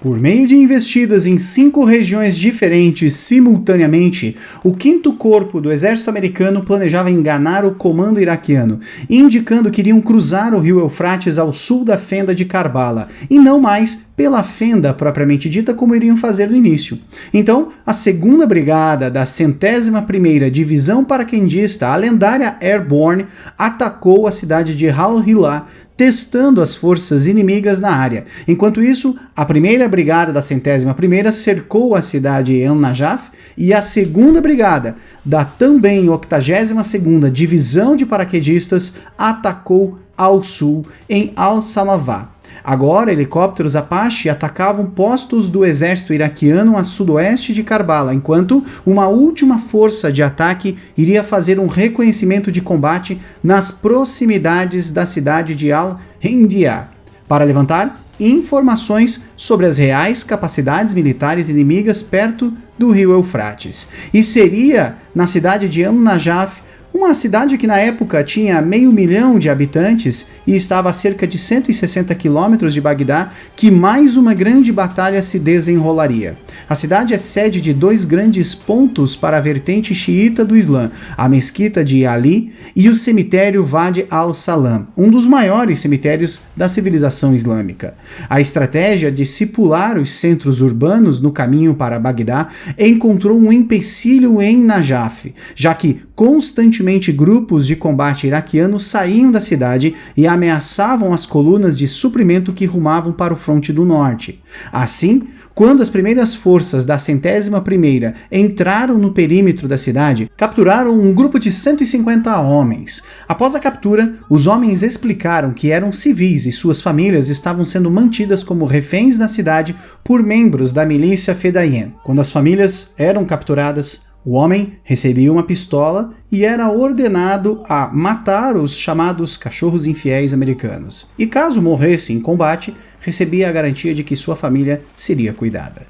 Por meio de investidas em 5 regiões diferentes simultaneamente, o 5º Corpo do Exército Americano planejava enganar o comando iraquiano, indicando que iriam cruzar o rio Eufrates ao sul da fenda de Karbala, e não mais pela fenda propriamente dita como iriam fazer no início. Então, a 2ª Brigada da 101ª Divisão Paraquedista, a lendária Airborne, atacou a cidade de Al-Hillah, testando as forças inimigas na área. Enquanto isso, a 1ª Brigada da 101ª cercou a cidade de Al-Najaf e a 2ª Brigada da também 82ª Divisão de Paraquedistas atacou ao sul em Al-Salavah. Agora, helicópteros Apache atacavam postos do exército iraquiano a sudoeste de Karbala, enquanto uma última força de ataque iria fazer um reconhecimento de combate nas proximidades da cidade de Al-Hindia, para levantar informações sobre as reais capacidades militares inimigas perto do rio Eufrates. E seria na cidade de Al-Najaf, uma cidade que na época tinha 500.000 de habitantes e estava a cerca de 160 quilômetros de Bagdá, que mais uma grande batalha se desenrolaria. A cidade é sede de 2 grandes pontos para a vertente xiita do Islã, a Mesquita de Ali e o cemitério Wadi al-Salam, um dos maiores cemitérios da civilização islâmica. A estratégia de discipular os centros urbanos no caminho para Bagdá encontrou um empecilho em Najaf, já que constantemente grupos de combate iraquianos saíam da cidade e ameaçavam as colunas de suprimento que rumavam para o fronte do norte. Assim, quando as primeiras forças da 101ª entraram no perímetro da cidade, capturaram um grupo de 150 homens. Após a captura, os homens explicaram que eram civis e suas famílias estavam sendo mantidas como reféns na cidade por membros da milícia Fedayeen. Quando as famílias eram capturadas, o homem recebia uma pistola e era ordenado a matar os chamados cachorros infiéis americanos. E caso morresse em combate, recebia a garantia de que sua família seria cuidada.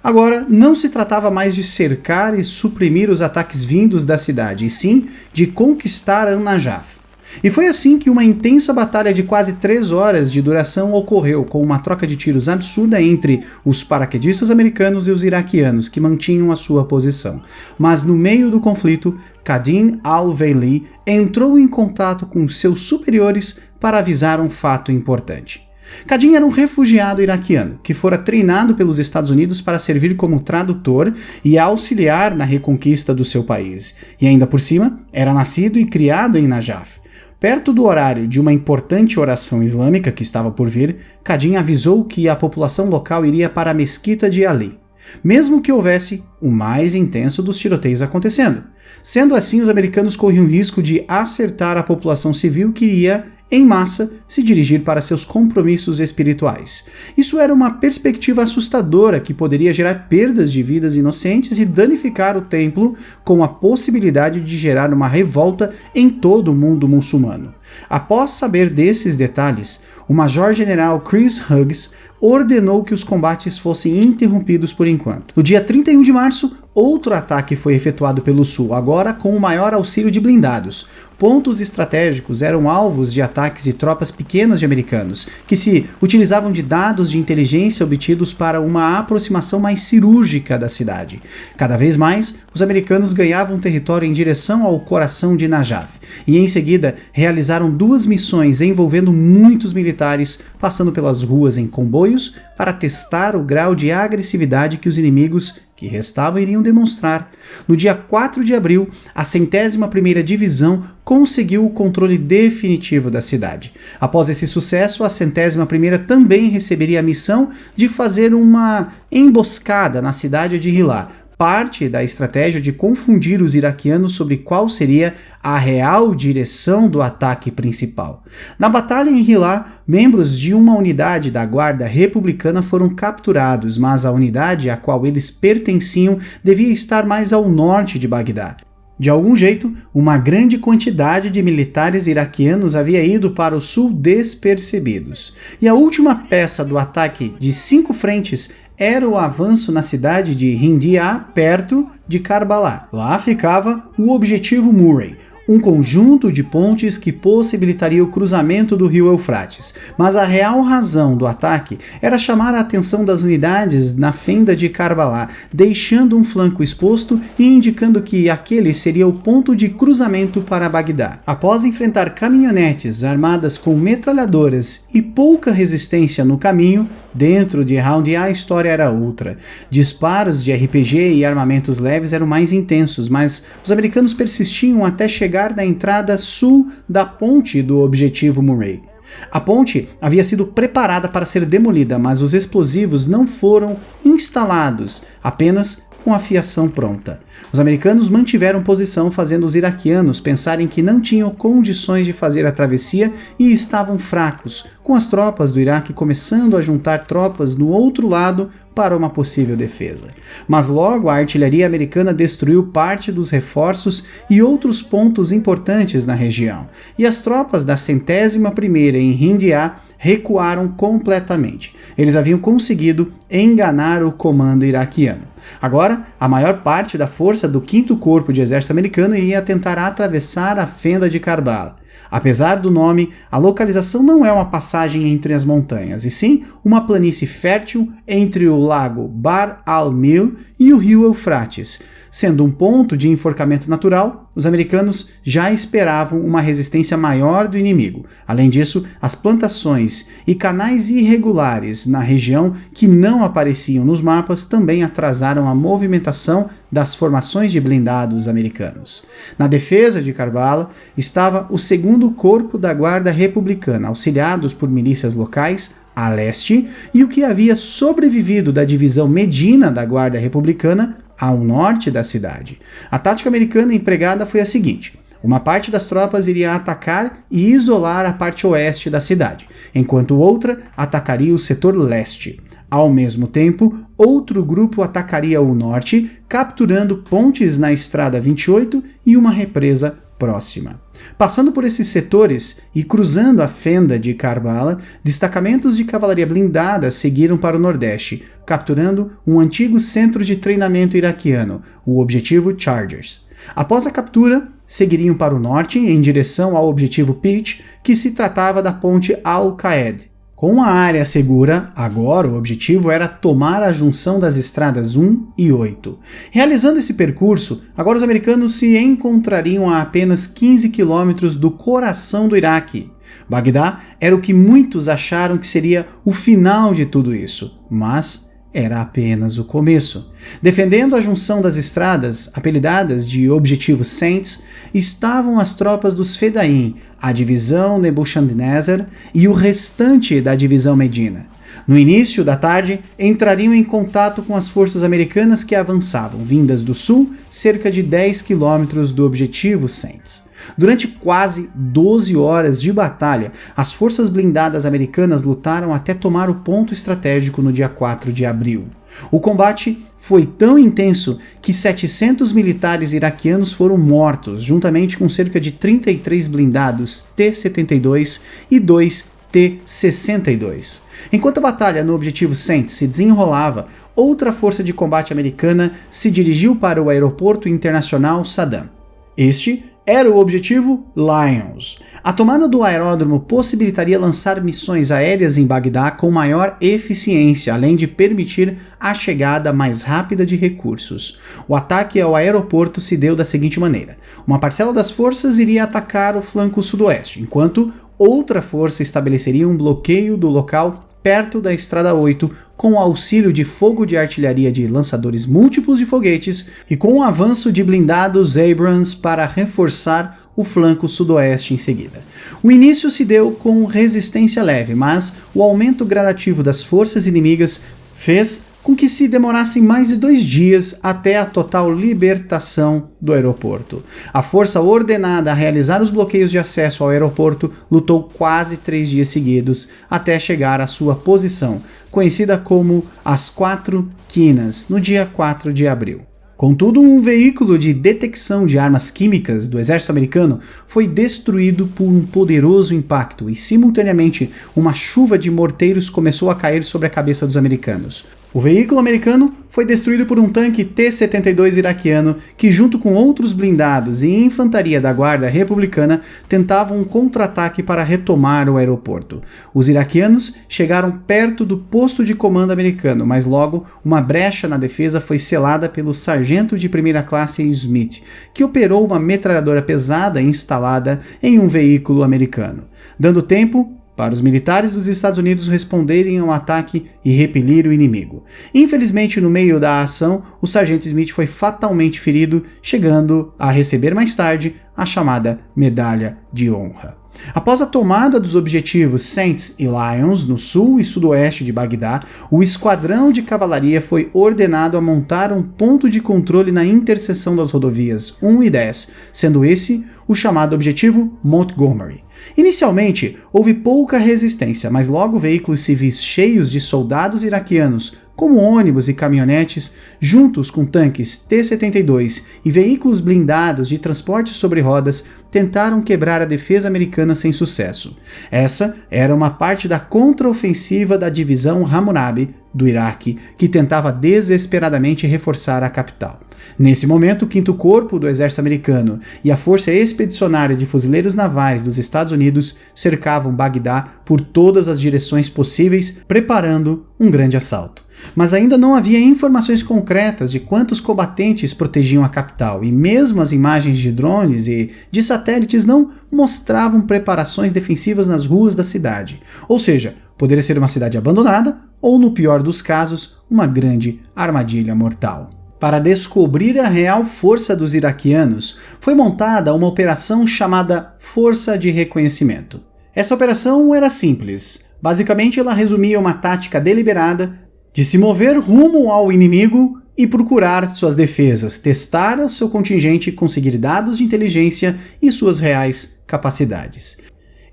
Agora, não se tratava mais de cercar e suprimir os ataques vindos da cidade, e sim de conquistar Al-Najaf. E foi assim que uma intensa batalha de quase 3 horas de duração ocorreu, com uma troca de tiros absurda entre os paraquedistas americanos e os iraquianos, que mantinham a sua posição. Mas no meio do conflito, Qadin al-Waili entrou em contato com seus superiores para avisar um fato importante. Qadin era um refugiado iraquiano, que fora treinado pelos Estados Unidos para servir como tradutor e auxiliar na reconquista do seu país. E ainda por cima, era nascido e criado em Najaf. Perto do horário de uma importante oração islâmica que estava por vir, Qadin avisou que a população local iria para a mesquita de Ali, mesmo que houvesse o mais intenso dos tiroteios acontecendo. Sendo assim, os americanos corriam o risco de acertar a população civil que iria, em massa, se dirigir para seus compromissos espirituais. Isso era uma perspectiva assustadora que poderia gerar perdas de vidas inocentes e danificar o templo, com a possibilidade de gerar uma revolta em todo o mundo muçulmano. Após saber desses detalhes, o Major-General Chris Hughes ordenou que os combates fossem interrompidos por enquanto. No dia 31 de março, outro ataque foi efetuado pelo Sul, agora com o maior auxílio de blindados. Pontos estratégicos eram alvos de ataques de tropas pequenas de americanos, que se utilizavam de dados de inteligência obtidos para uma aproximação mais cirúrgica da cidade. Cada vez mais, os americanos ganhavam território em direção ao coração de Najaf, e em seguida realizaram 2 missões envolvendo muitos militares, passando pelas ruas em comboios para testar o grau de agressividade que os inimigos que restavam iriam demonstrar. No dia 4 de abril, a 101ª Divisão conseguiu o controle definitivo da cidade. Após esse sucesso, a 101ª também receberia a missão de fazer uma emboscada na cidade de Hilá, parte da estratégia de confundir os iraquianos sobre qual seria a real direção do ataque principal. Na batalha em Hilá, membros de uma unidade da Guarda Republicana foram capturados, mas a unidade a qual eles pertenciam devia estar mais ao norte de Bagdá. De algum jeito, uma grande quantidade de militares iraquianos havia ido para o sul despercebidos. E a última peça do ataque de 5 frentes era o avanço na cidade de Hindia, perto de Karbala. Lá ficava o Objetivo Murray, um conjunto de pontes que possibilitaria o cruzamento do rio Eufrates, mas a real razão do ataque era chamar a atenção das unidades na fenda de Karbala, deixando um flanco exposto e indicando que aquele seria o ponto de cruzamento para Bagdá. Após enfrentar caminhonetes armadas com metralhadoras e pouca resistência no caminho, dentro de Haldia a história era outra. Disparos de RPG e armamentos leves eram mais intensos, mas os americanos persistiam até chegar na entrada sul da ponte do Objetivo Murray. A ponte havia sido preparada para ser demolida, mas os explosivos não foram instalados, apenas com a fiação pronta. Os americanos mantiveram posição, fazendo os iraquianos pensarem que não tinham condições de fazer a travessia e estavam fracos, com as tropas do Iraque começando a juntar tropas no outro lado para uma possível defesa. Mas logo a artilharia americana destruiu parte dos reforços e outros pontos importantes na região, e as tropas da 101ª em Hindia recuaram completamente. Eles haviam conseguido enganar o comando iraquiano. Agora, a maior parte da força do 5º Corpo de Exército americano iria tentar atravessar a fenda de Karbala. Apesar do nome, a localização não é uma passagem entre as montanhas, e sim uma planície fértil entre o lago Bar al-Mil e o rio Eufrates. Sendo um ponto de enforcamento natural, os americanos já esperavam uma resistência maior do inimigo. Além disso, as plantações e canais irregulares na região que não apareciam nos mapas também atrasaram a movimentação das formações de blindados americanos. Na defesa de Karbala estava o 2º Corpo da Guarda Republicana, auxiliados por milícias locais a leste, e o que havia sobrevivido da divisão Medina da Guarda Republicana ao norte da cidade. A tática americana empregada foi a seguinte: uma parte das tropas iria atacar e isolar a parte oeste da cidade, enquanto outra atacaria o setor leste. Ao mesmo tempo, outro grupo atacaria o norte, capturando pontes na Estrada 28 e uma represa próxima. Passando por esses setores e cruzando a fenda de Karbala, destacamentos de cavalaria blindada seguiram para o nordeste, capturando um antigo centro de treinamento iraquiano, o Objetivo Chargers. Após a captura, seguiriam para o norte em direção ao objetivo Pitch, que se tratava da ponte Al-Qaed. Com a área segura, agora o objetivo era tomar a junção das estradas 1 e 8. Realizando esse percurso, agora os americanos se encontrariam a apenas 15 quilômetros do coração do Iraque. Bagdá era o que muitos acharam que seria o final de tudo isso, mas era apenas o começo. Defendendo a junção das estradas, apelidadas de Objetivo Saints, estavam as tropas dos Fedain, a divisão Nebuchadnezzar e o restante da divisão Medina. No início da tarde, entrariam em contato com as forças americanas que avançavam, vindas do sul, cerca de 10 quilômetros do Objetivo Saints. Durante quase 12 horas de batalha, as forças blindadas americanas lutaram até tomar o ponto estratégico no dia 4 de abril. O combate foi tão intenso que 700 militares iraquianos foram mortos, juntamente com cerca de 33 blindados T-72 e 2 T-62. Enquanto a batalha no Objetivo Saints se desenrolava, outra força de combate americana se dirigiu para o aeroporto internacional Saddam. Este era o Objetivo Lions. A tomada do aeródromo possibilitaria lançar missões aéreas em Bagdá com maior eficiência, além de permitir a chegada mais rápida de recursos. O ataque ao aeroporto se deu da seguinte maneira: uma parcela das forças iria atacar o flanco sudoeste, enquanto outra força estabeleceria um bloqueio do local perto da Estrada 8, com o auxílio de fogo de artilharia de lançadores múltiplos de foguetes e com o avanço de blindados Abrams para reforçar o flanco sudoeste em seguida. O início se deu com resistência leve, mas o aumento gradativo das forças inimigas fez com que se demorassem mais de 2 dias até a total libertação do aeroporto. A força ordenada a realizar os bloqueios de acesso ao aeroporto lutou quase 3 dias seguidos até chegar à sua posição, conhecida como as 4 Quinas, no dia 4 de abril. Contudo, um veículo de detecção de armas químicas do exército americano foi destruído por um poderoso impacto e, simultaneamente, uma chuva de morteiros começou a cair sobre a cabeça dos americanos. O veículo americano foi destruído por um tanque T-72 iraquiano que, junto com outros blindados e infantaria da Guarda Republicana, tentavam um contra-ataque para retomar o aeroporto. Os iraquianos chegaram perto do posto de comando americano, mas logo uma brecha na defesa foi selada pelo sargento de primeira classe Smith, que operou uma metralhadora pesada instalada em um veículo americano, dando tempo para os militares dos Estados Unidos responderem ao ataque e repelir o inimigo. Infelizmente, no meio da ação, o sargento Smith foi fatalmente ferido, chegando a receber mais tarde a chamada Medalha de Honra. Após a tomada dos objetivos Saints e Lions no sul e sudoeste de Bagdá, o esquadrão de cavalaria foi ordenado a montar um ponto de controle na interseção das rodovias 1 e 10, sendo esse o chamado objetivo Montgomery. Inicialmente, houve pouca resistência, mas logo veículos civis cheios de soldados iraquianos, como ônibus e caminhonetes, juntos com tanques T-72 e veículos blindados de transporte sobre rodas, tentaram quebrar a defesa americana sem sucesso. Essa era uma parte da contraofensiva da divisão Hammurabi do Iraque, que tentava desesperadamente reforçar a capital. Nesse momento, o 5º Corpo do Exército Americano e a Força Expedicionária de Fuzileiros Navais dos Estados Unidos cercavam Bagdá por todas as direções possíveis, preparando um grande assalto. Mas ainda não havia informações concretas de quantos combatentes protegiam a capital, e mesmo as imagens de drones e de satélites não mostravam preparações defensivas nas ruas da cidade. Ou seja, poderia ser uma cidade abandonada ou, no pior dos casos, uma grande armadilha mortal. Para descobrir a real força dos iraquianos, foi montada uma operação chamada Força de Reconhecimento. Essa operação era simples. Basicamente, ela resumia uma tática deliberada de se mover rumo ao inimigo e procurar suas defesas, testar o seu contingente, conseguir dados de inteligência e suas reais capacidades.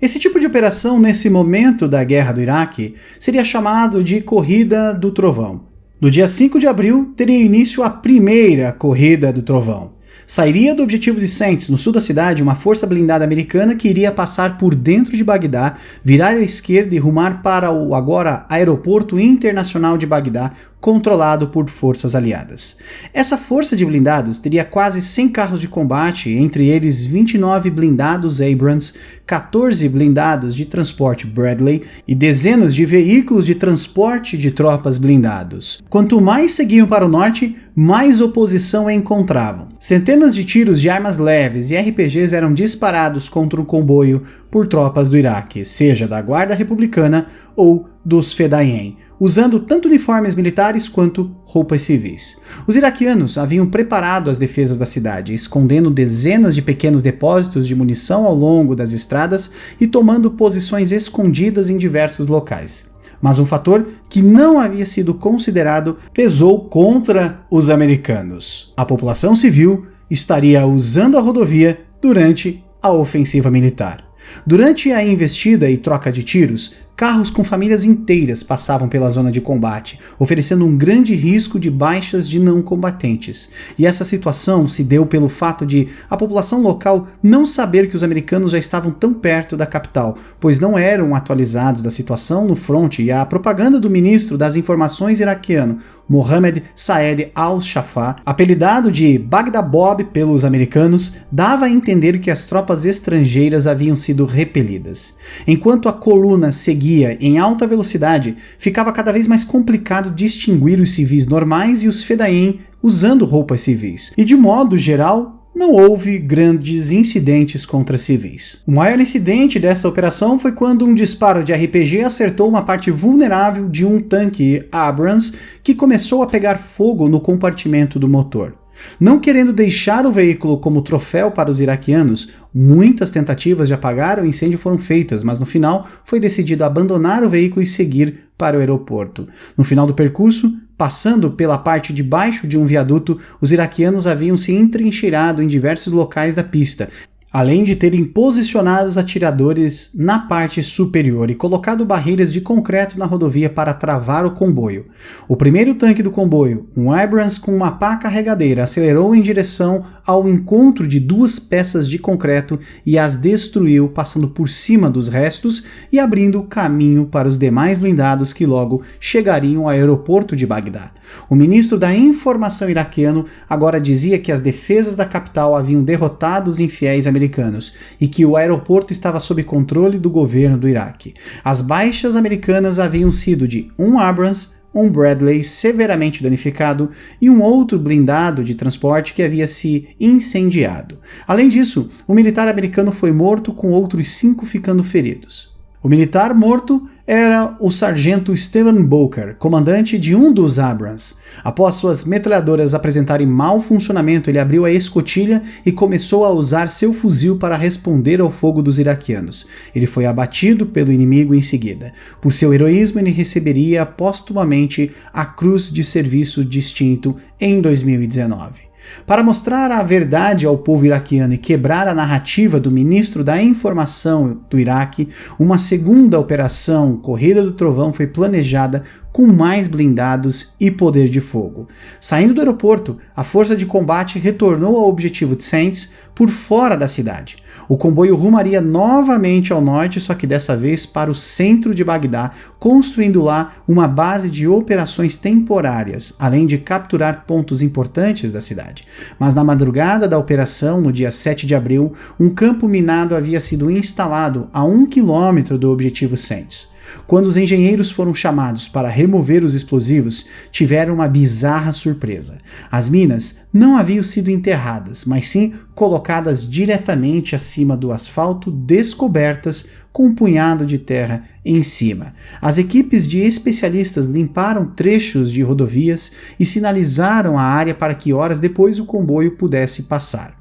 Esse tipo de operação, nesse momento da Guerra do Iraque, seria chamado de Corrida do Trovão. No dia 5 de abril, teria início a primeira Corrida do Trovão. Sairia do objetivo de Saints, no sul da cidade, uma força blindada americana que iria passar por dentro de Bagdá, virar à esquerda e rumar para o agora Aeroporto Internacional de Bagdá, controlado por forças aliadas. Essa força de blindados teria quase 100 carros de combate, entre eles 29 blindados Abrams, 14 blindados de transporte Bradley e dezenas de veículos de transporte de tropas blindados. Quanto mais seguiam para o norte, mais oposição encontravam. Centenas de tiros de armas leves e RPGs eram disparados contra o comboio por tropas do Iraque, seja da Guarda Republicana ou dos Fedayeen, usando tanto uniformes militares quanto roupas civis. Os iraquianos haviam preparado as defesas da cidade, escondendo dezenas de pequenos depósitos de munição ao longo das estradas e tomando posições escondidas em diversos locais. Mas um fator que não havia sido considerado pesou contra os americanos. A população civil estaria usando a rodovia durante a ofensiva militar. Durante a investida e troca de tiros, carros com famílias inteiras passavam pela zona de combate, oferecendo um grande risco de baixas de não combatentes. E essa situação se deu pelo fato de a população local não saber que os americanos já estavam tão perto da capital, pois não eram atualizados da situação no fronte, e a propaganda do ministro das informações iraquiano, Mohammed Saed al-Shafaa, apelidado de Baghdad Bob pelos americanos, dava a entender que as tropas estrangeiras haviam sido repelidas. Enquanto a coluna seguia em alta velocidade, ficava cada vez mais complicado distinguir os civis normais e os Fedayeen usando roupas civis. E de modo geral, não houve grandes incidentes contra civis. O maior incidente dessa operação foi quando um disparo de RPG acertou uma parte vulnerável de um tanque Abrams que começou a pegar fogo no compartimento do motor. Não querendo deixar o veículo como troféu para os iraquianos, muitas tentativas de apagar o incêndio foram feitas, mas no final foi decidido abandonar o veículo e seguir para o aeroporto. No final do percurso, passando pela parte de baixo de um viaduto, os iraquianos haviam se entrincheirado em diversos locais da pista, além de terem posicionado os atiradores na parte superior e colocado barreiras de concreto na rodovia para travar o comboio. O primeiro tanque do comboio, um Abrams com uma pá carregadeira, acelerou em direção ao encontro de duas peças de concreto e as destruiu, passando por cima dos restos e abrindo caminho para os demais blindados que logo chegariam ao aeroporto de Bagdá. O ministro da Informação iraquiano agora dizia que as defesas da capital haviam derrotado os infiéis americanos e que o aeroporto estava sob controle do governo do Iraque. As baixas americanas haviam sido de um Abrams, um Bradley severamente danificado e um outro blindado de transporte que havia se incendiado. Além disso, o militar americano foi morto, com outros 5 ficando feridos. O militar morto era o sargento Stephen Booker, comandante de um dos Abrams. Após suas metralhadoras apresentarem mau funcionamento, ele abriu a escotilha e começou a usar seu fuzil para responder ao fogo dos iraquianos. Ele foi abatido pelo inimigo em seguida. Por seu heroísmo, ele receberia póstumamente a Cruz de Serviço Distinto em 2019. Para mostrar a verdade ao povo iraquiano e quebrar a narrativa do ministro da Informação do Iraque, uma segunda operação, Corrida do Trovão, foi planejada com mais blindados e poder de fogo. Saindo do aeroporto, a força de combate retornou ao objetivo de Saints por fora da cidade. O comboio rumaria novamente ao norte, só que dessa vez para o centro de Bagdá, construindo lá uma base de operações temporárias, além de capturar pontos importantes da cidade. Mas na madrugada da operação, no dia 7 de abril, um campo minado havia sido instalado a 1 quilômetro do objetivo Saints. Quando os engenheiros foram chamados para remover os explosivos, tiveram uma bizarra surpresa. As minas não haviam sido enterradas, mas sim colocadas diretamente acima do asfalto, descobertas com um punhado de terra em cima. As equipes de especialistas limparam trechos de rodovias e sinalizaram a área para que horas depois o comboio pudesse passar.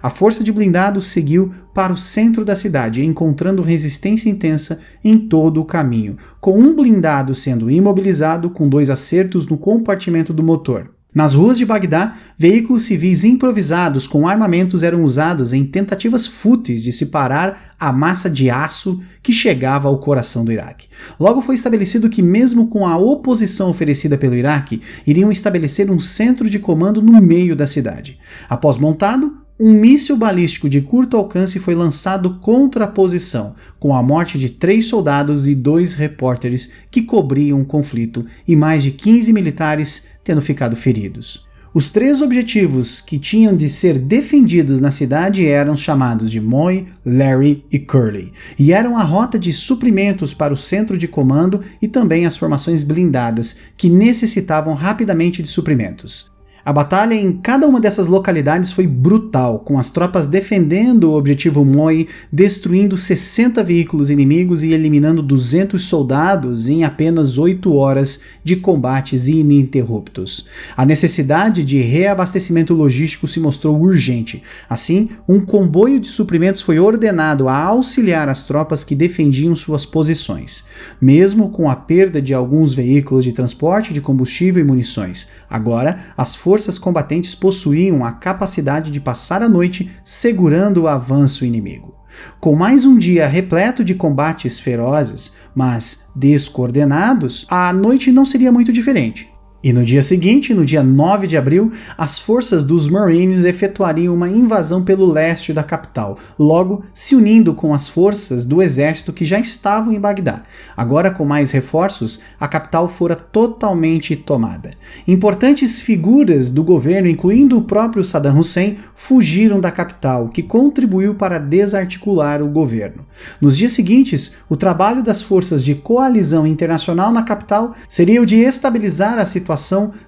A força de blindados seguiu para o centro da cidade, encontrando resistência intensa em todo o caminho, com um blindado sendo imobilizado com 2 acertos no compartimento do motor. Nas ruas de Bagdá, veículos civis improvisados com armamentos eram usados em tentativas fúteis de se parar a massa de aço que chegava ao coração do Iraque. Logo foi estabelecido que, mesmo com a oposição oferecida pelo Iraque, iriam estabelecer um centro de comando no meio da cidade. Após montado, um míssil balístico de curto alcance foi lançado contra a posição, com a morte de 3 soldados e 2 repórteres que cobriam o conflito e mais de 15 militares tendo ficado feridos. Os 3 objetivos que tinham de ser defendidos na cidade eram chamados de Moy, Larry e Curly, e eram a rota de suprimentos para o centro de comando e também as formações blindadas, que necessitavam rapidamente de suprimentos. A batalha em cada uma dessas localidades foi brutal, com as tropas defendendo o objetivo Moy, destruindo 60 veículos inimigos e eliminando 200 soldados em apenas 8 horas de combates ininterruptos. A necessidade de reabastecimento logístico se mostrou urgente. Assim, um comboio de suprimentos foi ordenado a auxiliar as tropas que defendiam suas posições, mesmo com a perda de alguns veículos de transporte de combustível e munições. Agora, as forças combatentes possuíam a capacidade de passar a noite segurando o avanço inimigo. Com mais um dia repleto de combates ferozes, mas descoordenados, a noite não seria muito diferente. E no dia seguinte, no dia 9 de abril, as forças dos Marines efetuariam uma invasão pelo leste da capital, logo se unindo com as forças do exército que já estavam em Bagdá. Agora, com mais reforços, a capital fora totalmente tomada. Importantes figuras do governo, incluindo o próprio Saddam Hussein, fugiram da capital, o que contribuiu para desarticular o governo. Nos dias seguintes, o trabalho das forças de coalizão internacional na capital seria o de estabilizar a situação,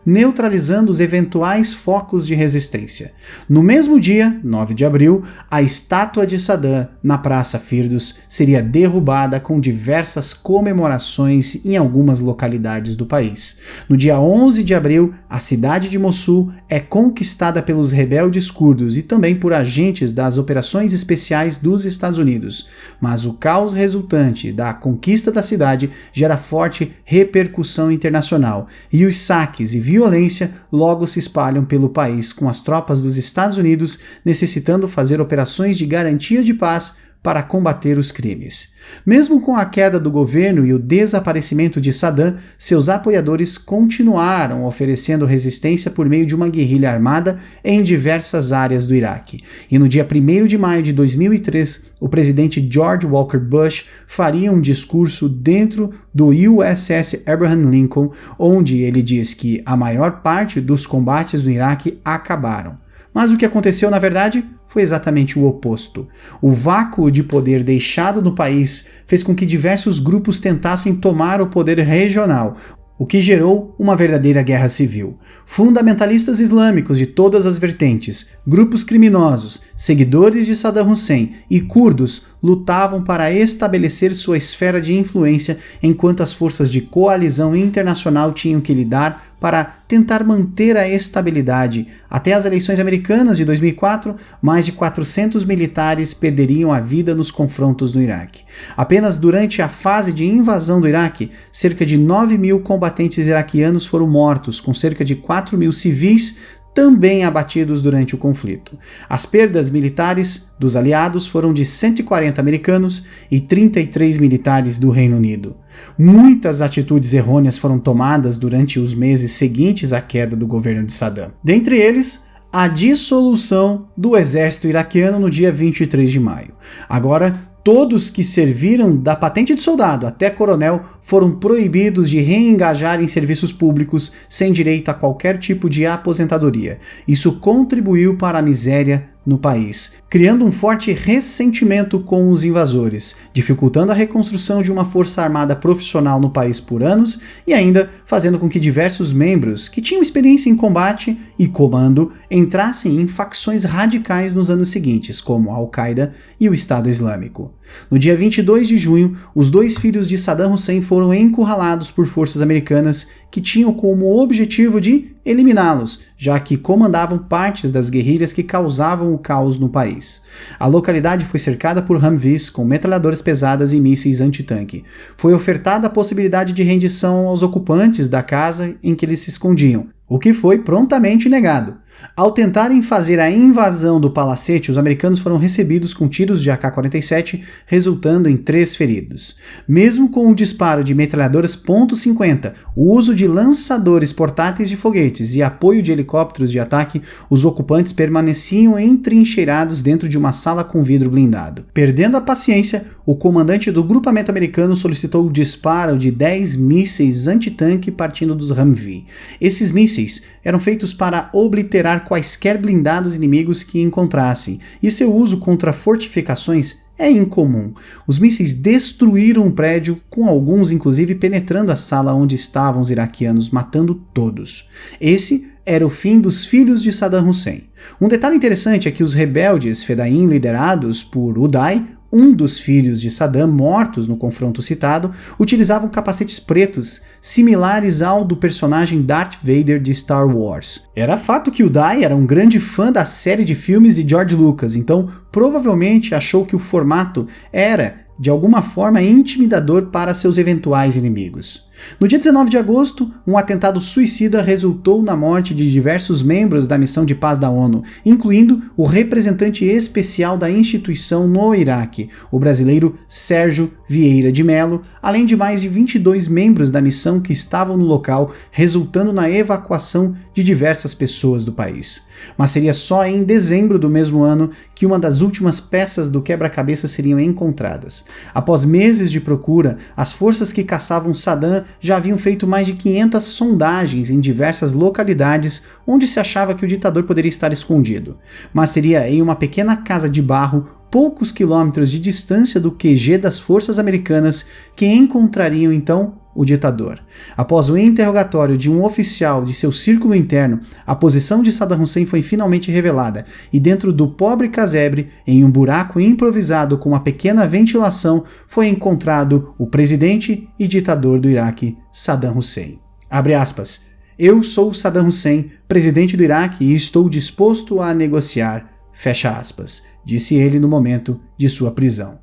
neutralizando os eventuais focos de resistência. No mesmo dia, 9 de abril, a estátua de Saddam na Praça Firdos seria derrubada com diversas comemorações em algumas localidades do país. No dia 11 de abril, a cidade de Mossul é conquistada pelos rebeldes curdos e também por agentes das operações especiais dos Estados Unidos, mas o caos resultante da conquista da cidade gera forte repercussão internacional e os saques e violência logo se espalham pelo país, com as tropas dos Estados Unidos necessitando fazer operações de garantia de paz para combater os crimes. Mesmo com a queda do governo e o desaparecimento de Saddam, seus apoiadores continuaram oferecendo resistência por meio de uma guerrilha armada em diversas áreas do Iraque. E no dia 1º de maio de 2003, o presidente George Walker Bush faria um discurso dentro do USS Abraham Lincoln, onde ele diz que a maior parte dos combates no Iraque acabaram. Mas o que aconteceu, na verdade, foi exatamente o oposto. O vácuo de poder deixado no país fez com que diversos grupos tentassem tomar o poder regional, o que gerou uma verdadeira guerra civil. Fundamentalistas islâmicos de todas as vertentes, grupos criminosos, seguidores de Saddam Hussein e curdos lutavam para estabelecer sua esfera de influência, enquanto as forças de coalizão internacional tinham que lidar para tentar manter a estabilidade. Até as eleições americanas de 2004, mais de 400 militares perderiam a vida nos confrontos no Iraque. Apenas durante a fase de invasão do Iraque, cerca de 9.000 combatentes iraquianos foram mortos, com cerca de 4.000 civis também abatidos durante o conflito. As perdas militares dos aliados foram de 140 americanos e 33 militares do Reino Unido. Muitas atitudes errôneas foram tomadas durante os meses seguintes à queda do governo de Saddam. Dentre eles, a dissolução do exército iraquiano no dia 23 de maio. Agora, todos que serviram da patente de soldado até coronel foram proibidos de reengajar em serviços públicos sem direito a qualquer tipo de aposentadoria. Isso contribuiu para a miséria no país, criando um forte ressentimento com os invasores, dificultando a reconstrução de uma força armada profissional no país por anos e ainda fazendo com que diversos membros que tinham experiência em combate e comando entrassem em facções radicais nos anos seguintes, como a Al-Qaeda e o Estado Islâmico. No dia 22 de junho, os 2 filhos de Saddam Hussein foram encurralados por forças americanas que tinham como objetivo de eliminá-los, já que comandavam partes das guerrilhas que causavam o caos no país. A localidade foi cercada por Humvees com metralhadoras pesadas e mísseis antitanque. Foi ofertada a possibilidade de rendição aos ocupantes da casa em que eles se escondiam, o que foi prontamente negado. Ao tentarem fazer a invasão do palacete, os americanos foram recebidos com tiros de AK-47, resultando em 3 feridos. Mesmo com o disparo de metralhadoras .50, o uso de lançadores portáteis de foguetes e apoio de helicópteros de ataque, os ocupantes permaneciam entrincheirados dentro de uma sala com vidro blindado. Perdendo a paciência, o comandante do grupamento americano solicitou o disparo de 10 mísseis antitanque partindo dos Humvee. Esses mísseis eram feitos para obliterar quaisquer blindados inimigos que encontrassem, e seu uso contra fortificações é incomum. Os mísseis destruíram o prédio, com alguns inclusive penetrando a sala onde estavam os iraquianos, matando todos. Esse era o fim dos filhos de Saddam Hussein. Um detalhe interessante é que os rebeldes Fedayeen liderados por Uday, um dos filhos de Saddam mortos no confronto citado, utilizavam capacetes pretos, similares ao do personagem Darth Vader de Star Wars. Era fato que Uday era um grande fã da série de filmes de George Lucas, então provavelmente achou que o formato era, de alguma forma, intimidador para seus eventuais inimigos. No dia 19 de agosto, um atentado suicida resultou na morte de diversos membros da missão de paz da ONU, incluindo o representante especial da instituição no Iraque, o brasileiro Sérgio Vieira de Mello, além de mais de 22 membros da missão que estavam no local, resultando na evacuação de diversas pessoas do país. Mas seria só em dezembro do mesmo ano que uma das últimas peças do quebra-cabeça seriam encontradas. Após meses de procura, as forças que caçavam Saddam já haviam feito mais de 500 sondagens em diversas localidades onde se achava que o ditador poderia estar escondido. Mas seria em uma pequena casa de barro, poucos quilômetros de distância do QG das forças americanas, que encontrariam então o ditador. Após o interrogatório de um oficial de seu círculo interno, a posição de Saddam Hussein foi finalmente revelada, e dentro do pobre casebre, em um buraco improvisado com uma pequena ventilação, foi encontrado o presidente e ditador do Iraque, Saddam Hussein. Abre aspas. Eu sou Saddam Hussein, presidente do Iraque, e estou disposto a negociar. Fecha aspas, disse ele no momento de sua prisão.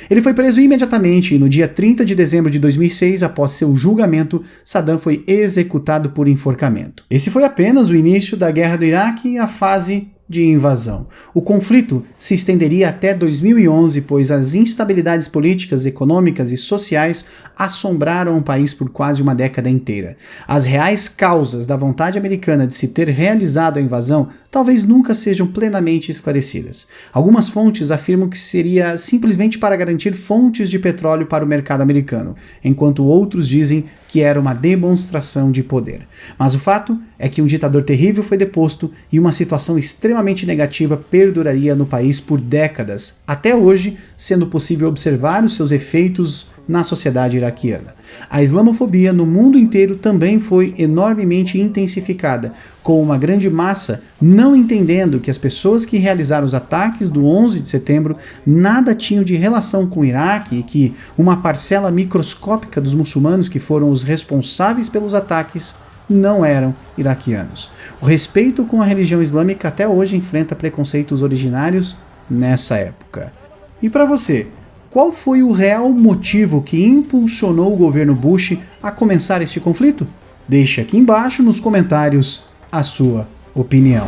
Ele foi preso imediatamente e no dia 30 de dezembro de 2006, após seu julgamento, Saddam foi executado por enforcamento. Esse foi apenas o início da Guerra do Iraque e a fase de invasão. O conflito se estenderia até 2011, pois as instabilidades políticas, econômicas e sociais assombraram o país por quase uma década inteira. As reais causas da vontade americana de se ter realizado a invasão talvez nunca sejam plenamente esclarecidas. Algumas fontes afirmam que seria simplesmente para garantir fontes de petróleo para o mercado americano, enquanto outros dizem que era uma demonstração de poder. Mas o fato é que um ditador terrível foi deposto e uma situação extremamente negativa perduraria no país por décadas, até hoje sendo possível observar os seus efeitos na sociedade iraquiana. A islamofobia no mundo inteiro também foi enormemente intensificada, com uma grande massa não entendendo que as pessoas que realizaram os ataques do 11 de setembro nada tinham de relação com o Iraque e que uma parcela microscópica dos muçulmanos que foram os responsáveis pelos ataques não eram iraquianos. O respeito com a religião islâmica até hoje enfrenta preconceitos originários nessa época. E para você, qual foi o real motivo que impulsionou o governo Bush a começar este conflito? Deixe aqui embaixo nos comentários a sua opinião.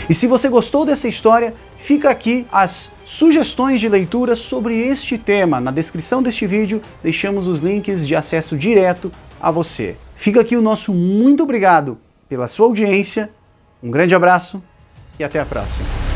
E se você gostou dessa história, fica aqui as sugestões de leitura sobre este tema. Na descrição deste vídeo deixamos os links de acesso direto a você. Fica aqui o nosso muito obrigado pela sua audiência, um grande abraço e até a próxima.